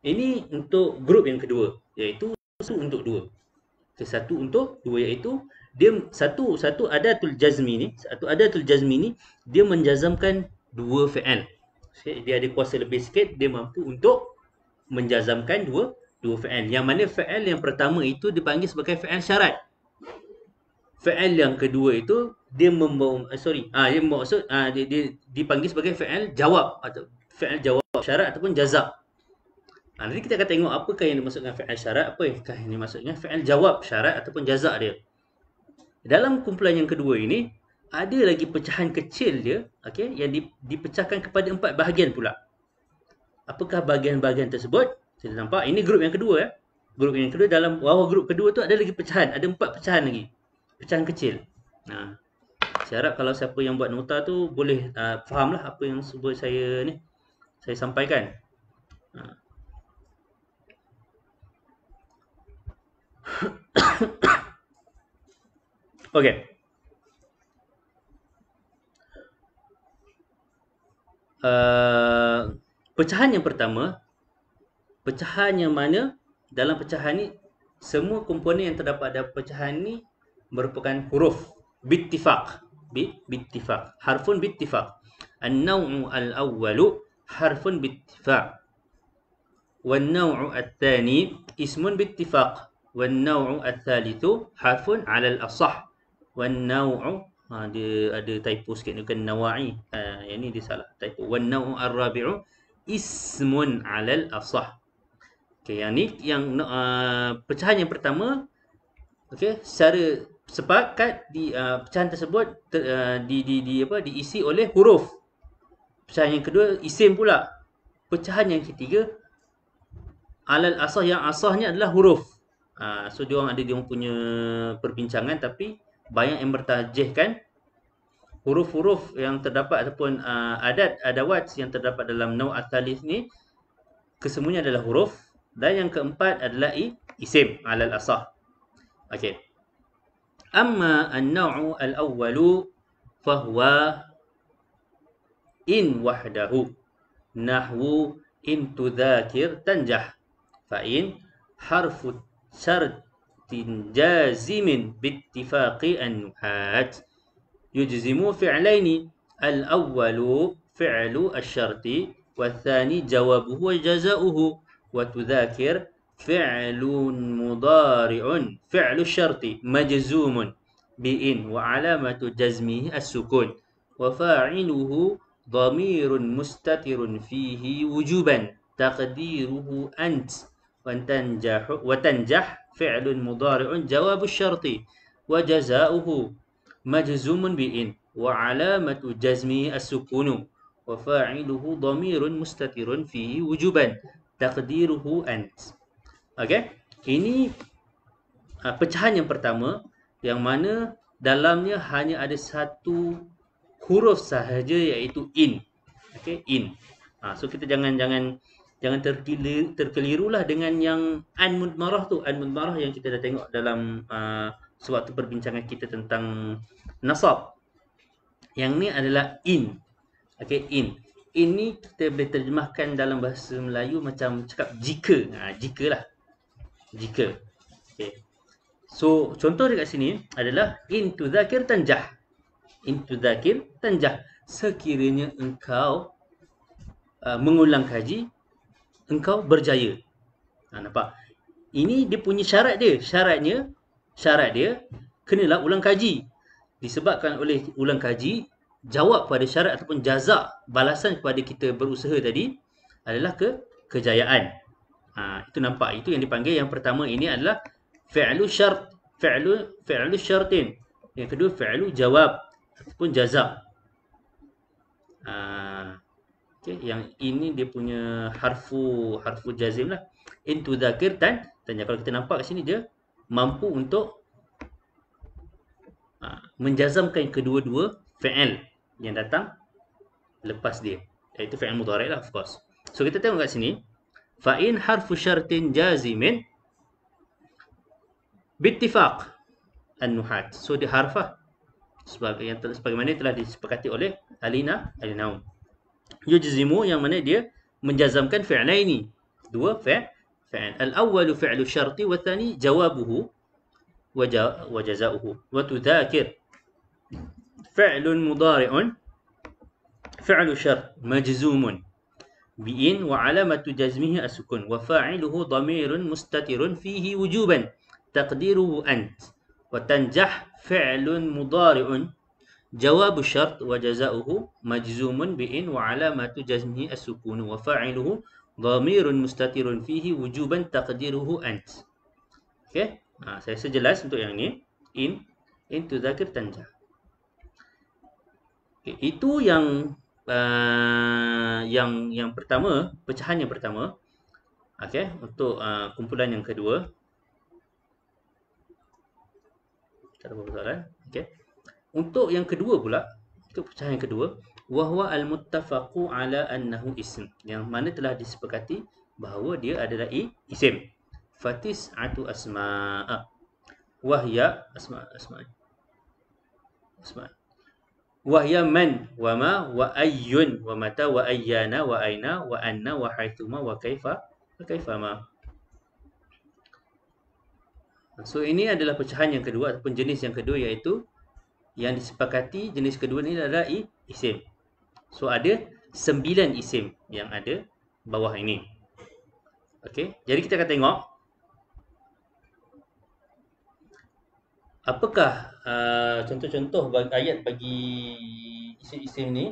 Ini untuk grup yang kedua, iaitu satu untuk dua. Satu untuk dua, iaitu dia satu adatul jazmi ni dia menjazamkan dua fi'il. Dia ada kuasa lebih sikit, dia mampu untuk menjazamkan dua fi'il. Yang mana fi'il yang pertama itu dipanggil sebagai fi'il syarat. Fi'il yang kedua itu dia dipanggil sebagai fi'il jawab atau fi'il jawab syarat ataupun jazab. Nanti kita akan tengok apakah yang dimaksudkan fi'il syarat, apakah yang dimaksudkan fi'il jawab syarat ataupun jazak dia. Dalam kumpulan yang kedua ini ada lagi pecahan kecil dia, okey, yang dipecahkan kepada 4 bahagian pula. Apakah bahagian-bahagian tersebut? Kita nampak ini grup yang kedua ya. Grup yang kedua, dalam bawah grup kedua tu ada lagi pecahan, ada 4 pecahan lagi. Pecahan kecil. Saya harap kalau siapa yang buat nota tu boleh fahamlah apa yang saya sampaikan. Okey. Pecahan yang pertama, pecahan yang mana dalam pecahan ni semua komponen yang terdapat dalam pecahan ni merupakan huruf bittifaq. Harfun bittifaq. An-naw'u al-awwalu harfun bittifaq. Wan-naw'u at-thani ismun bittifaq. Wan-naw'u ats-tsalitsu harfun 'ala al-asah. Wan-naw'u dia ada typo sikit ni, bukan nawa'i. Yang ni dia salah, typo. Wan-naw'u ar-rabi'u ismun 'ala al-asah. Okey, yang ni pecahan yang pertama. Okey, secara sepakat di pecahan tersebut diisi oleh huruf. Pecahan yang kedua isim pula. Pecahan yang ketiga alal asah, yang asahnya adalah huruf. So dia orang punya perbincangan, tapi banyak yang bertajihkan huruf-huruf yang terdapat ataupun adawat yang terdapat dalam naw' at-tsalits ni kesemuanya adalah huruf, dan yang keempat adalah isim alal asah. Okey. Amma an-naw'u al-awwalu fahuwa in wahdahu nahwu in tudhakir tanjah fa in harfu syartin jazimin bittifaqi an-nuhat yujzimu fi'laini al-awwalu fi'lu asy-syarti wath-thani jawabuhu wa jazaohu wa tudhakir fi'lun mudhari'un fi'lu syarti majzumun bi'in wa alamatu jazmihi as-sukun wa fa'iluhu dhamirun mustatirun fihi wujuban taqdiruhu ant wa tanjah fi'lun mudhari'un jawabu syarti wa jazaohu majzumun bi'in wa alamatu jazmihi as-sukunu wa fa'iluhu dhamirun mustatirun fihi wujuban taqdiruhu ant. Okey, ini pecahan yang pertama, yang mana dalamnya hanya ada satu huruf sahaja, iaitu in. Okey, in. So kita jangan Jangan terkelirulah dengan yang an mudmarah tu. An mudmarah yang kita dah tengok dalam sewaktu perbincangan kita tentang nasab. Yang ni adalah in. Okey, in. In ni kita boleh terjemahkan dalam bahasa Melayu macam cakap jika. Jika lah. Jika. Okey. So, contoh dekat sini adalah in tudzakir tanjah. In tudzakir tanjah. Sekiranya engkau mengulang kaji, engkau berjaya. Nampak? Ini dia punya syarat dia. Syarat dia kenalah ulang kaji. Disebabkan oleh ulang kaji, jawab pada syarat ataupun jazak balasan kepada kita berusaha tadi adalah kejayaan. Itu nampak. Itu yang dipanggil yang pertama ini adalah fi'lu syart. Fi'lu syartin. Yang kedua fi'lu jawab ataupun jazak. Okay, yang ini dia punya harfu jazim lah. In tudzakir tanya. Kalau kita nampak kat sini dia mampu untuk menjazamkan kedua-dua fi'il yang datang lepas dia. Iaitu fi'il mudhari' lah, of course. So kita tengok kat sini, fa in harfu syartin jazimin bittifaq an-nuhat. So dia harfah sebagaimana telah disepakati oleh ahli naum. Yujzimu yang mana dia menjazamkan fi'laini. Dua fi'il. Al-awwalu fi'lu syarti wa thani jawabuhu wa jazauhu. Wa tudzakir fi'lun mudhari'un fi'lu syart majzumun bi'in wa alamatu jazmihi as-sukun wa fa'iluhu dhamirun mustatirun fihi wujuban taqdiruhu ant wa tanjah fi'lun mudhari'un jawabu syart wa jazauhu majzumun bi'in wa alamatu jazmihi as-sukun wa fa'iluhu dhamirun mustatirun fihi wujuban taqdiruhu ant. Okey, saya rasa jelas untuk yang ni. In tudzakir tanjah. Okay, itu yang pertama, pecahan yang pertama. Okey, untuk kumpulan yang kedua. Tak ada persoalan. Okey. Untuk yang kedua pula, untuk pecahan yang kedua, wahwa al-muttafaqu ala annahu ism, yang mana telah disepakati bahawa dia adalah isim. Fatis'atu asma'a wahya asma' wahya man wa ma wa ayyun wa mata wa ayyana wa aina wa anna wa haitsuma wa kaifa ma. So ini adalah pecahan yang kedua ataupun jenis yang kedua, iaitu yang disepakati jenis kedua ni adalah isim. So ada 9 isim yang ada bawah ini. Okey, jadi kita akan tengok apakah contoh-contoh ayat bagi isim-isim ni.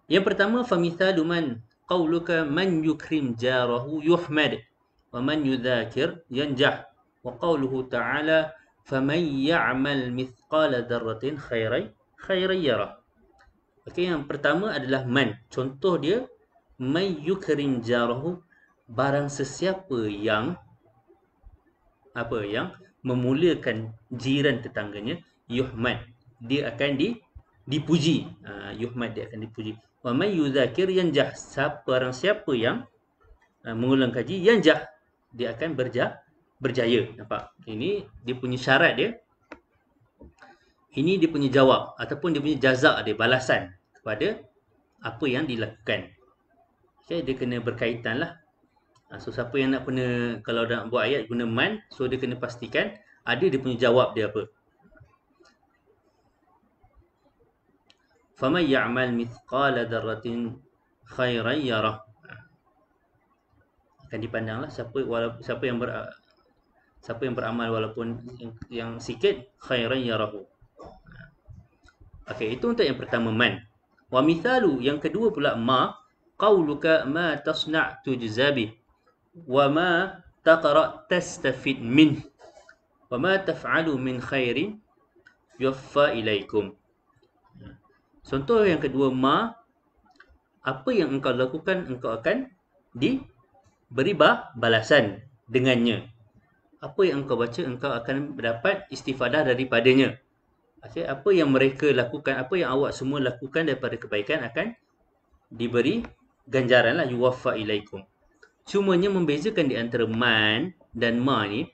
Yang pertama, famithalu man qawluka man yukrim jarahu yuhmad wa man yudzakir yanjah wa qawluhu ta'ala faman ya'mal mithqala dzarratin khairan yarah. Okey, yang pertama adalah man. Contoh dia man yukrim jarahu, barang sesiapa yang memuliakan jiran tetangganya, yuhmad, dia akan dipuji. Yuhmad, dia akan dipuji. Wa man yudzakir yanjah, barang siapa yang mengulang kaji, yanjah, dia akan berjaya. Nampak? Ini dia punya syarat dia. Ini dia punya jawab ataupun dia punya jazak dia, balasan kepada apa yang dilakukan. Okay, dia kena berkaitan lah. So siapa yang nak kalau nak buat ayat guna man, so dia kena pastikan ada dia punya jawab dia apa. Faman ya'mal mithqala dzarratin khairan yarah. Akan dipandanglah siapa yang beramal walaupun yang sikit, khairan yarahu. Okey, itu untuk yang pertama man. Wa mithalu, yang kedua pula ma, qauluka ma tasna' tujzabi wa ma taqra' tastafid min wa ma taf'alu min khairin yuwaffa ilaikum. Contoh yang kedua ma, apa yang engkau lakukan engkau akan diberi balasan dengannya. Apa yang engkau baca engkau akan mendapat istifadah daripadanya. Okay, apa yang mereka lakukan, apa yang awak semua lakukan daripada kebaikan akan diberi ganjaran lah, yuwaffa ilaikum. Cumanya membezakan di antara man dan ma ni,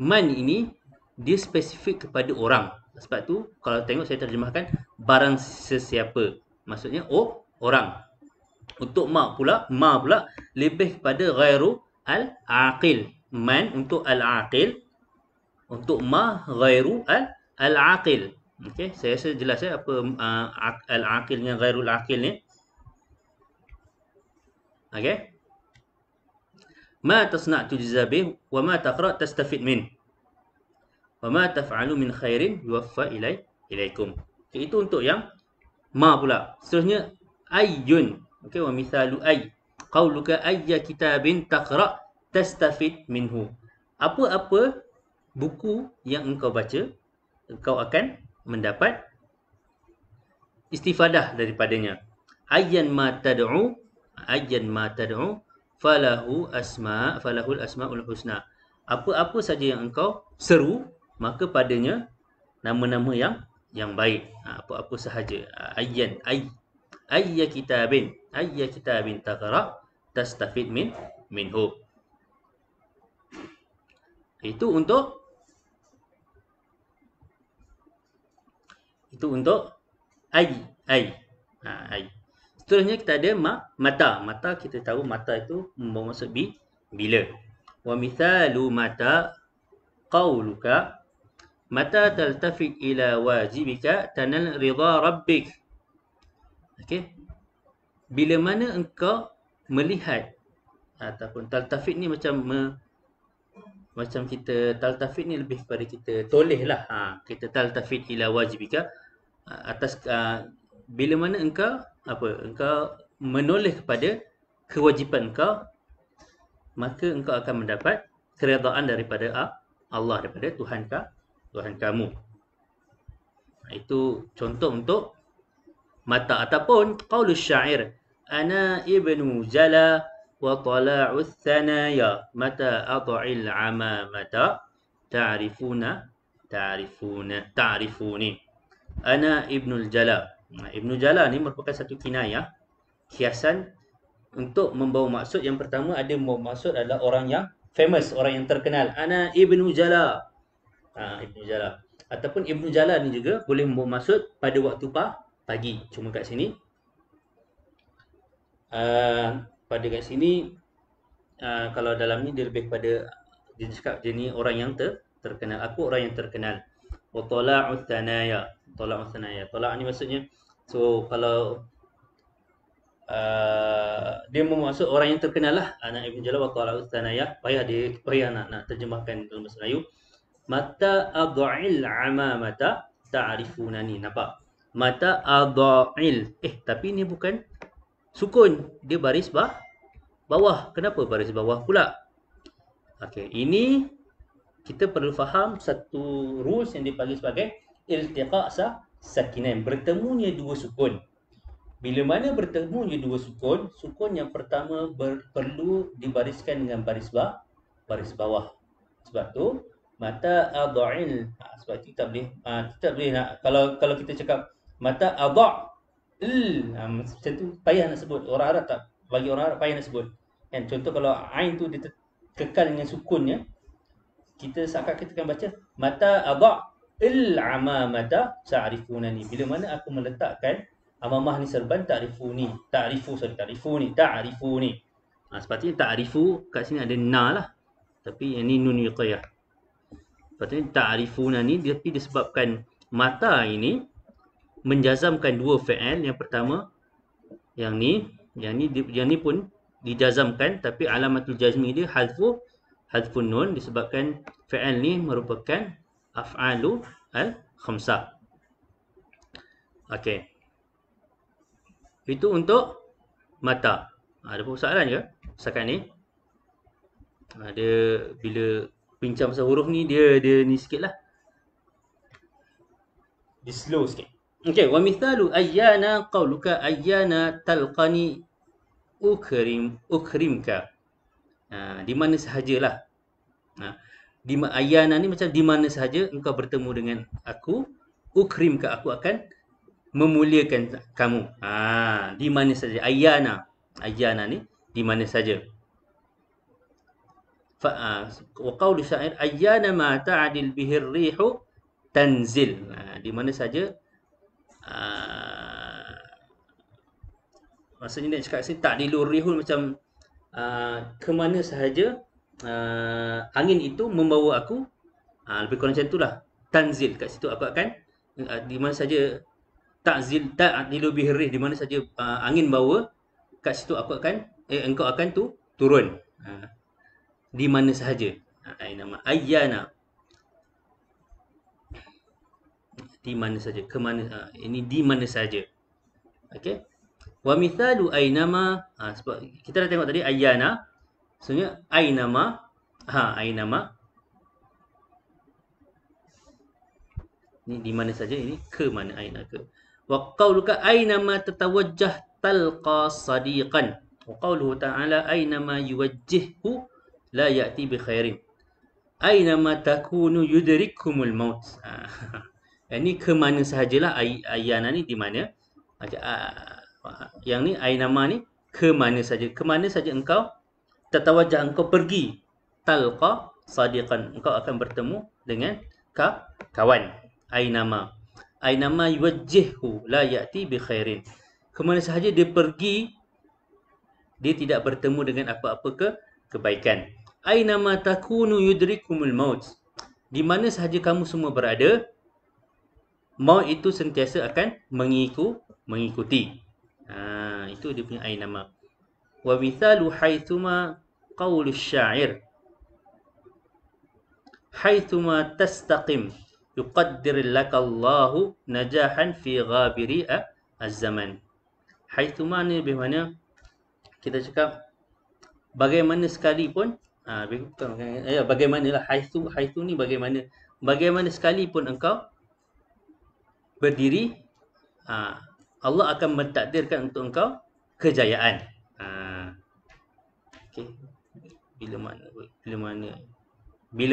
man ini dia spesifik kepada orang. Sebab tu kalau tengok saya terjemahkan barang sesiapa. Maksudnya orang. Untuk ma pula lebih kepada ghairu al-aqil. Man untuk al-aqil, untuk ma ghairu al-aqil. Okey, saya rasa jelas apa al-aqil dengan ghairul aqil ni. Okey. Ma tasna' tujza bih wa ma taqra' tastafid min. Wa ma taf'alu min khairin yuwaffa ilaikum. Okay, itu untuk yang ma pula. Seterusnya ayyun. Okey, wa mithalu ay. Qauluka ayya kitabin taqra' tastafid minhu. Apa-apa buku yang engkau baca, engkau akan mendapat istifadah daripadanya. Ayyan ma tad'u falahul asmaul husna. Apa-apa saja yang engkau seru, maka padanya nama-nama yang baik. Apa-apa sahaja. Ayya kitabin taqra' tastafid minhu. Itu untuk ay. Seterusnya kita ada mata. Mata kita tahu mata itu bermaksud bila. Wa mithalu mata qauluka mata taltafit ila wajibika tanal ridha rabbik. Okey. Bila mana engkau melihat ataupun taltafit ni macam kita taltafit ni lebih kepada kita tolehlah. Kita taltafit ila wajibika atas bila mana engkau menoleh kepada kewajipan engkau, maka engkau akan mendapat keredaan daripada Allah, daripada Tuhan kamu. Itu contoh untuk mata. Ataupun qaulus syair ana ibnu jala wa tala'uth thanaya mata ad'il amamata ta'rifuni. Ana ibnul jala. Ibnu Jala ni merupakan satu kinayah, hiasan untuk membawa maksud. Yang pertama ada membawa maksud adalah orang yang famous, orang yang terkenal. Ana Ibnu Jala. Ibnu Jala. Ataupun Ibnu Jala ni juga boleh membawa maksud pada waktu pagi. Cuma kat sini kalau dalam ni dia lebih pada dia cakap dia ni orang yang terkenal. Aku orang yang terkenal. Wa tala'uth thanaya. Tala' ni maksudnya, so kalau dia bermaksud orang yang terkenal lah. Anak Ibn Jalal wa tala'uth thanaya. Payah nak terjemahkan dalam bahasa Melayu. Mata adha'il amamata ta'rifunani. Nampak? Mata adha'il. Tapi ni bukan sukun. Dia baris bawah. Kenapa baris bawah pula? Okey, ini kita perlu faham satu rules yang dipanggil sebagai iltiqa' sakinain. Bertemunya dua sukun. Bila mana bertemunya dua sukun, sukun yang pertama perlu dibariskan dengan baris bawah. Sebab tu mata adha'il. Sebab itu kita boleh nak kalau kita cakap mata adha'il, macam tu payah nak sebut. Bagi orang Arab payah nak sebut. Kan contoh kalau ain tu dia kekal dengan sukunnya, kita seakan kita akan baca mata adha'il amamata ta'rifunani. Bila mana aku meletakkan amamah ni serban ta'rifuni. Sepatutnya ta'rifu kat sini ada na lah. Tapi yang ni nun wiqayah. Sepatutnya ta'rifunani, tapi disebabkan mata ini menjazamkan dua fi'il. Yang pertama yang ni pun dijazamkan, tapi alamatul jazmi dia hadfun nun, disebabkan fi'il ni merupakan af'alu al-khamsah. Okey. Itu untuk mata. Ada persoalan ke setakat ni? Ada bila bincang pasal huruf ni dia ni sikitlah. Dia slow sikit. Okey, wa mithalu ayyana qauluka ayyana talqani ukrimka. Di mana sahajalah. Ayyana ni macam di mana sahaja engkau bertemu dengan aku, ukrimka, aku akan memuliakan kamu. Di mana saja. Ayyana. Ayyana ni di mana saja. Wa qawlu syair ayyana ma ta'dil bihi ar-rihu tanzil. Di mana saja ah, maksudnya nak cakap sini ta'dilur rihul macam ke mana sahaja angin itu membawa aku, lebih kurang macam itulah. Tanzil kat situ aku akan di mana saja ta'dilu bihi rih, di mana saja angin bawa, kat situ aku akan engkau akan turun. Di mana sahaja. Nama ayyana, di mana saja, ke mana, ini di mana saja. Okey. Wa mithalu ainama, sebab kita dah tengok tadi ayyana, maksudnya ainama, ainama ni di mana saja, ini ke mana, aina ke. Wa qauluka ainama tatawajjah talqa sadiqan. Wa qauluhu ta'ala ainama yuwajjihhu la ya'ti bi khairin. Ainama takunu yudrikumul maut. Ini ke mana sahajalah, ayana ni di mana. Yang ni ainama ni ke mana saja. Ke mana saja engkau tatawajjah, engkau pergi, talqa sadiqan, engkau akan bertemu dengan kawan. Ainama yuwajjihhu la ya'ti bi khairin. Ke mana sahaja dia pergi, dia tidak bertemu dengan apa-apa kebaikan. Ainama takunu yudrikumul maut. Di mana sahaja kamu semua berada, maut itu sentiasa akan mengikuti. Itu dia punya ainama. Wa mithalu haithuma qawlu syair. Haithuma tastaqim yuqaddir lakallahu najahan fi ghabiri az-zaman. Haithuma ni lebih mana kita cakap bagaimana sekalipun, bagaimanalah haitsu ni bagaimana sekalipun engkau berdiri, Allah akan mentakdirkan untuk engkau kejayaan. Okey. Bila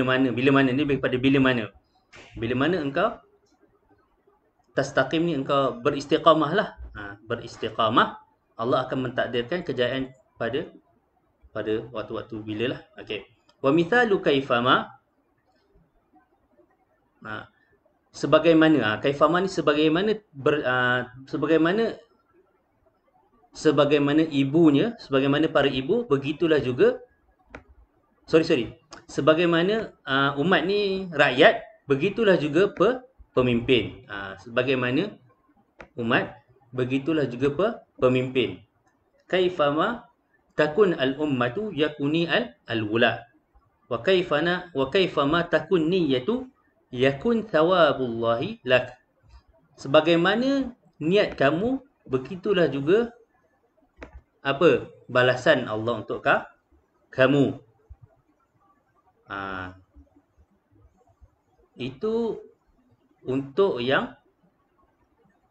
mana ni lebih pada bila mana engkau tastaqim ni, engkau beristiqamah lah. Beristiqamah, Allah akan mentakdirkan kejayaan pada waktu-waktu bila lah. Okey. Wa mithalu kaifama, sebagaimana, kaifama ni sebagaimana ibunya, sebagaimana para ibu, begitulah juga sebagaimana umat ni rakyat, begitulah juga pemimpin. Sebagaimana umat, begitulah juga pemimpin. Kaifama takun al-ummatu yakuni al-wula. Wa kaifama takun niyatu yakun thawabullahi lak. Sebagaimana niat kamu, begitulah juga balasan Allah untuk kamu. Itu untuk yang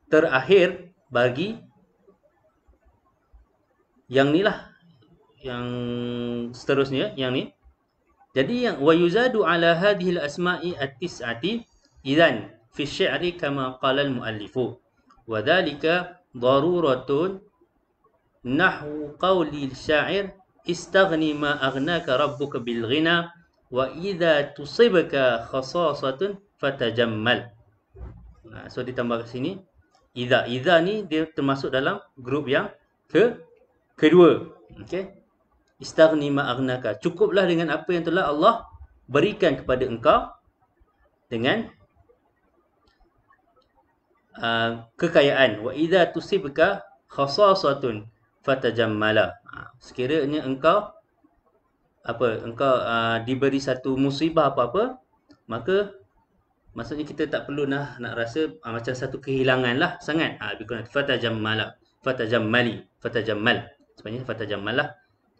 terakhir bagi yang ni lah, yang seterusnya, yang ni. Jadi yang wa yuzadu ala hadhihi al-asma'i at-tis'ati idzan fi asy-syi'ri kama qala al-muallifu wa dhalika daruratun nahwu qawli al-sya'ir istaghni ma aghnaka rabbuka bil ghina wa idza tusibaka khasasatun fatajammal. So ditambah kat sini idza ni dia termasuk dalam grup yang kedua. Okey. Istaghni ma aghnaka, cukuplah dengan apa yang telah Allah berikan kepada engkau dengan kekayaan. Wa idza tusibka khasasatun fatajammala. Sekiranya engkau diberi satu musibah apa-apa, maka maksudnya kita tak perlu nak rasa macam satu kehilangan lah sangat. Fatajammala, fatajammal. Sebenarnya fatajammal lah.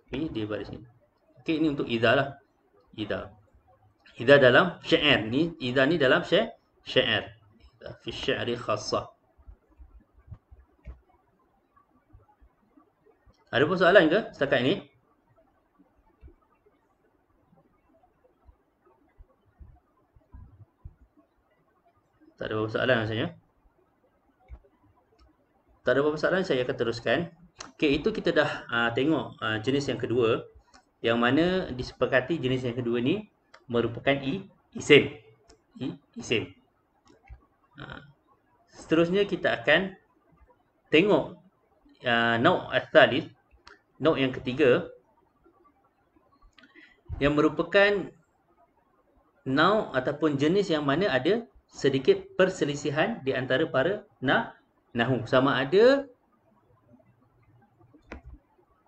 Ini di baris ni. Okey, ini untuk idza lah. Idza dalam syair ni, idza ni dalam syair. Fi syi'ri khassah. Ada persoalan ke setakat ini? Tak ada persoalan rasanya. Tak ada apa-apa soalan, saya akan teruskan. Okey, itu kita dah tengok jenis yang kedua, yang mana disepakati jenis yang kedua ni merupakan isim. Isim. Seterusnya kita akan tengok nau' ats-tsalits, nau' yang ketiga, yang merupakan nau' ataupun jenis yang mana ada sedikit perselisihan di antara para nahwu. Sama ada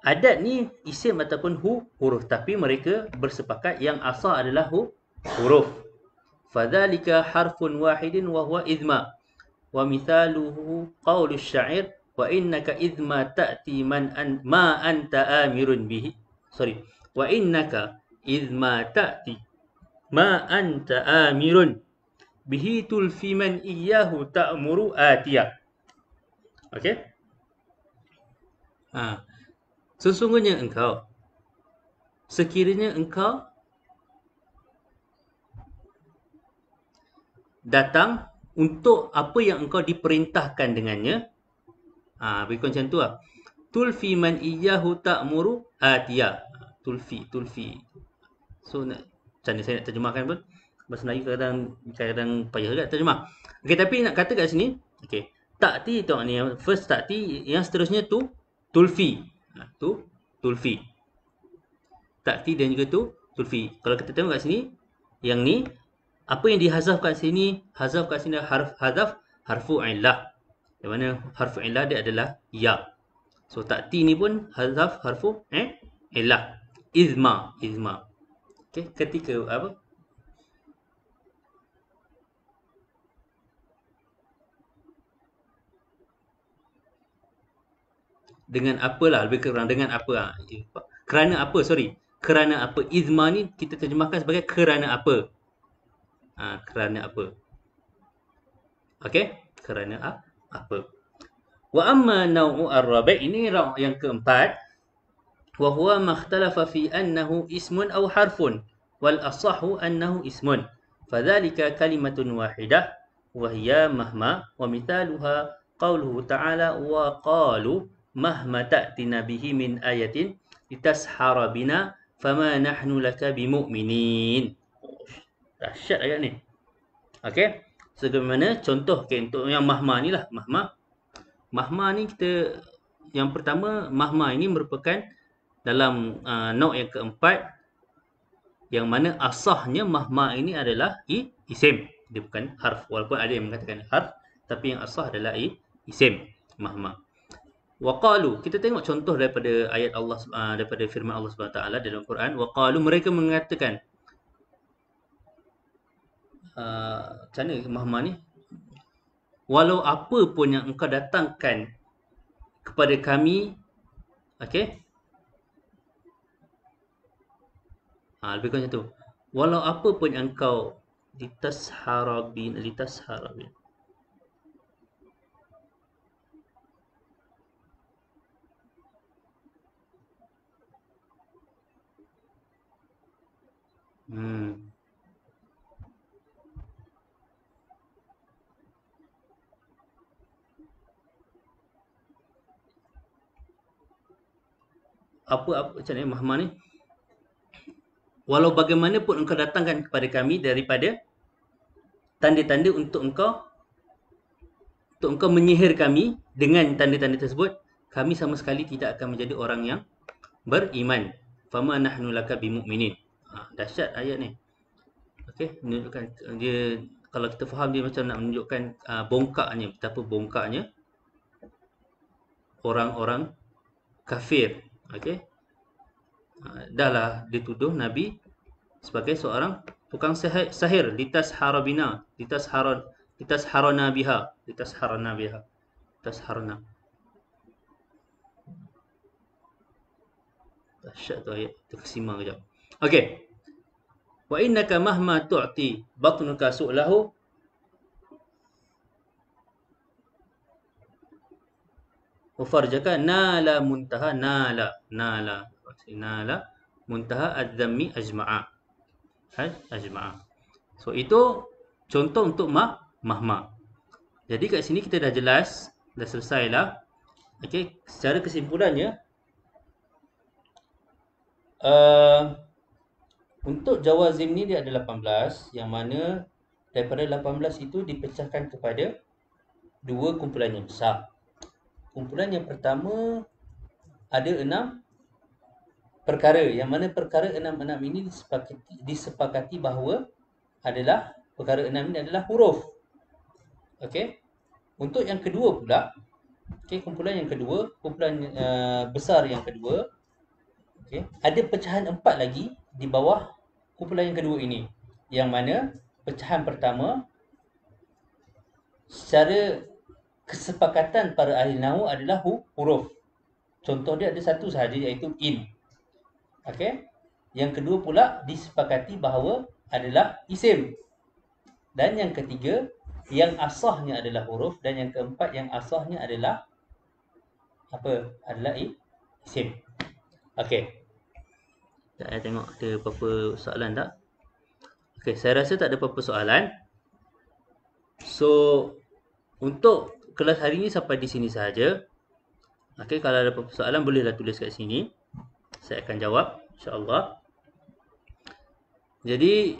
adat ni isim ataupun huruf, tapi mereka bersepakat yang asal adalah huruf. Fadzalika harfun wahidin wa huwa idma. Wa mithaluhu qaulus syair wa innaka idma ta'ti ma anta amirun bihi. Wa innaka idma ta'ti ma anta amirun bihi tulfi man iyyahu ta'muru atiyah. Okey? Sesungguhnya engkau, sekiranya engkau datang untuk apa yang engkau diperintahkan dengannya, lebih kurang macam tu lah. Tulfi man iyyahu ta'muru atiyah. Tulfi. So macam mana saya nak terjemahkan pun, bahasa Melayu kadang payah juga terjemah. Okey, tapi nak kata kat sini, okey, ta'ti tu ni, first ta'ti, yang seterusnya tu tulfi. Tulfi. Ta'ti dan juga tu tulfi. Kalau kita tengok kat sini, yang ni apa yang dihazaf kat sini, harfu illah. Yang mana harfu illah dia adalah ya. So ta'ti ni pun hazaf harfu illah. Izma. Okey, ketika apa? Dengan apalah, lebih kurang dengan apa? Kerana apa? Kerana apa? Izma ni kita terjemahkan sebagai kerana apa? Kerana apa? Okey? Kerana apa? Wa amma nau'u ar-rabi', ini nau' yang keempat. Wa huwa makhtalafa fi annahu ismun aw harfun wal asahhu annahu ismun. Fadzalika kalimatun wahidah wa hiya mahma wa mithaluha qauluhu ta'ala wa qalu mahma ta'tina bihi min ayatin litashara bina fama nahnu laka bimu'minin. Dahsyat ayat ni. Okey. Sebagaimana contoh untuk yang mahma ni lah. Mahma ni kita, yang pertama, mahma ini merupakan dalam nau' yang keempat, yang mana asahnya mahma ini adalah isim. Dia bukan harf. Walaupun ada yang mengatakan harf, tapi yang asah adalah isim. Mahma. Wa qalu, kita tengok contoh daripada ayat Allah, daripada firman Allah SWT dalam Quran. Wa qalu, mereka mengatakan, macam mana mahma ni? Walau apa pun yang engkau datangkan kepada kami, okey? Lebih kurang macam tu. Walau apa pun yang engkau litasharabin. Apa macam ni mahma ni? Walau bagaimanapun engkau datangkan kepada kami daripada tanda-tanda untuk engkau menyihir kami dengan tanda-tanda tersebut, kami sama sekali tidak akan menjadi orang yang beriman. Fama nahnu laka bimu'minin. Dahsyat ayat ni. Okey, menunjukkan dia, kalau kita faham, dia macam nak menunjukkan bongkaknya, betapa bongkaknya orang-orang kafir. Okey. Dahlah dituduh Nabi sebagai seorang tukang sahir. Litasharana biha. Dahsyat tu ayat. Kita simak kejap. Okey. Wa innaka mahma tu'ti batnuka su'lahu wa farjaka nala muntaha nala muntaha az-zammi ajma'a. So itu contoh untuk mahma. Jadi kat sini kita dah jelas, dah selesai lah Okey, secara kesimpulannya, uh, untuk jawazim ni dia ada 18, yang mana daripada 18 itu dipecahkan kepada dua kumpulan yang besar. Kumpulan yang pertama ada 6 perkara, yang mana perkara 6 ini disepakati bahawa adalah perkara 6 ini adalah huruf. Okey. Untuk yang kedua pula, okey, kumpulan yang kedua, kumpulan besar yang kedua, okey, ada pecahan 4 lagi di bawah kumpulan yang kedua ini. Yang mana pecahan pertama secara kesepakatan para ahli nahwu adalah huruf. Contoh dia ada satu sahaja, iaitu in. Okey. Yang kedua pula disepakati bahawa adalah isim. Dan yang ketiga, yang asahnya adalah huruf, dan yang keempat yang asahnya adalah apa? Adalah isim. Okey. Sekejap saya tengok ada apa-apa soalan tak? Okey, saya rasa tak ada apa-apa soalan. So, untuk kelas hari ini sampai di sini sahaja. Okey, kalau ada apa-apa soalan bolehlah tulis kat sini. Saya akan jawab, insya-Allah. Jadi,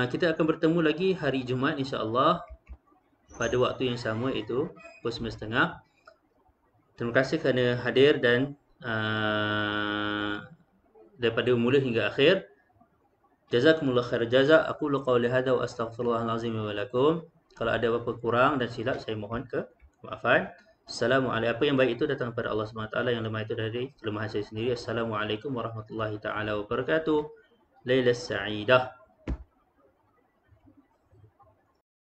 kita akan bertemu lagi hari Jumaat insya-Allah pada waktu yang sama, iaitu pukul 9.30. Terima kasih kerana hadir dan daripada mula hingga akhir. Jazakumullah khair jazak. Aqulu qawli hadza wa astaghfirullahal azim wa lakum. Kalau ada apa-apa kurang dan silap, saya mohon kemaafan. Assalamualaikum. Apa yang baik itu datang daripada Allah SWT, yang lemah itu dari kelemahan saya sendiri. Assalamualaikum warahmatullahi taala wabarakatuh. Lailas sa'idah.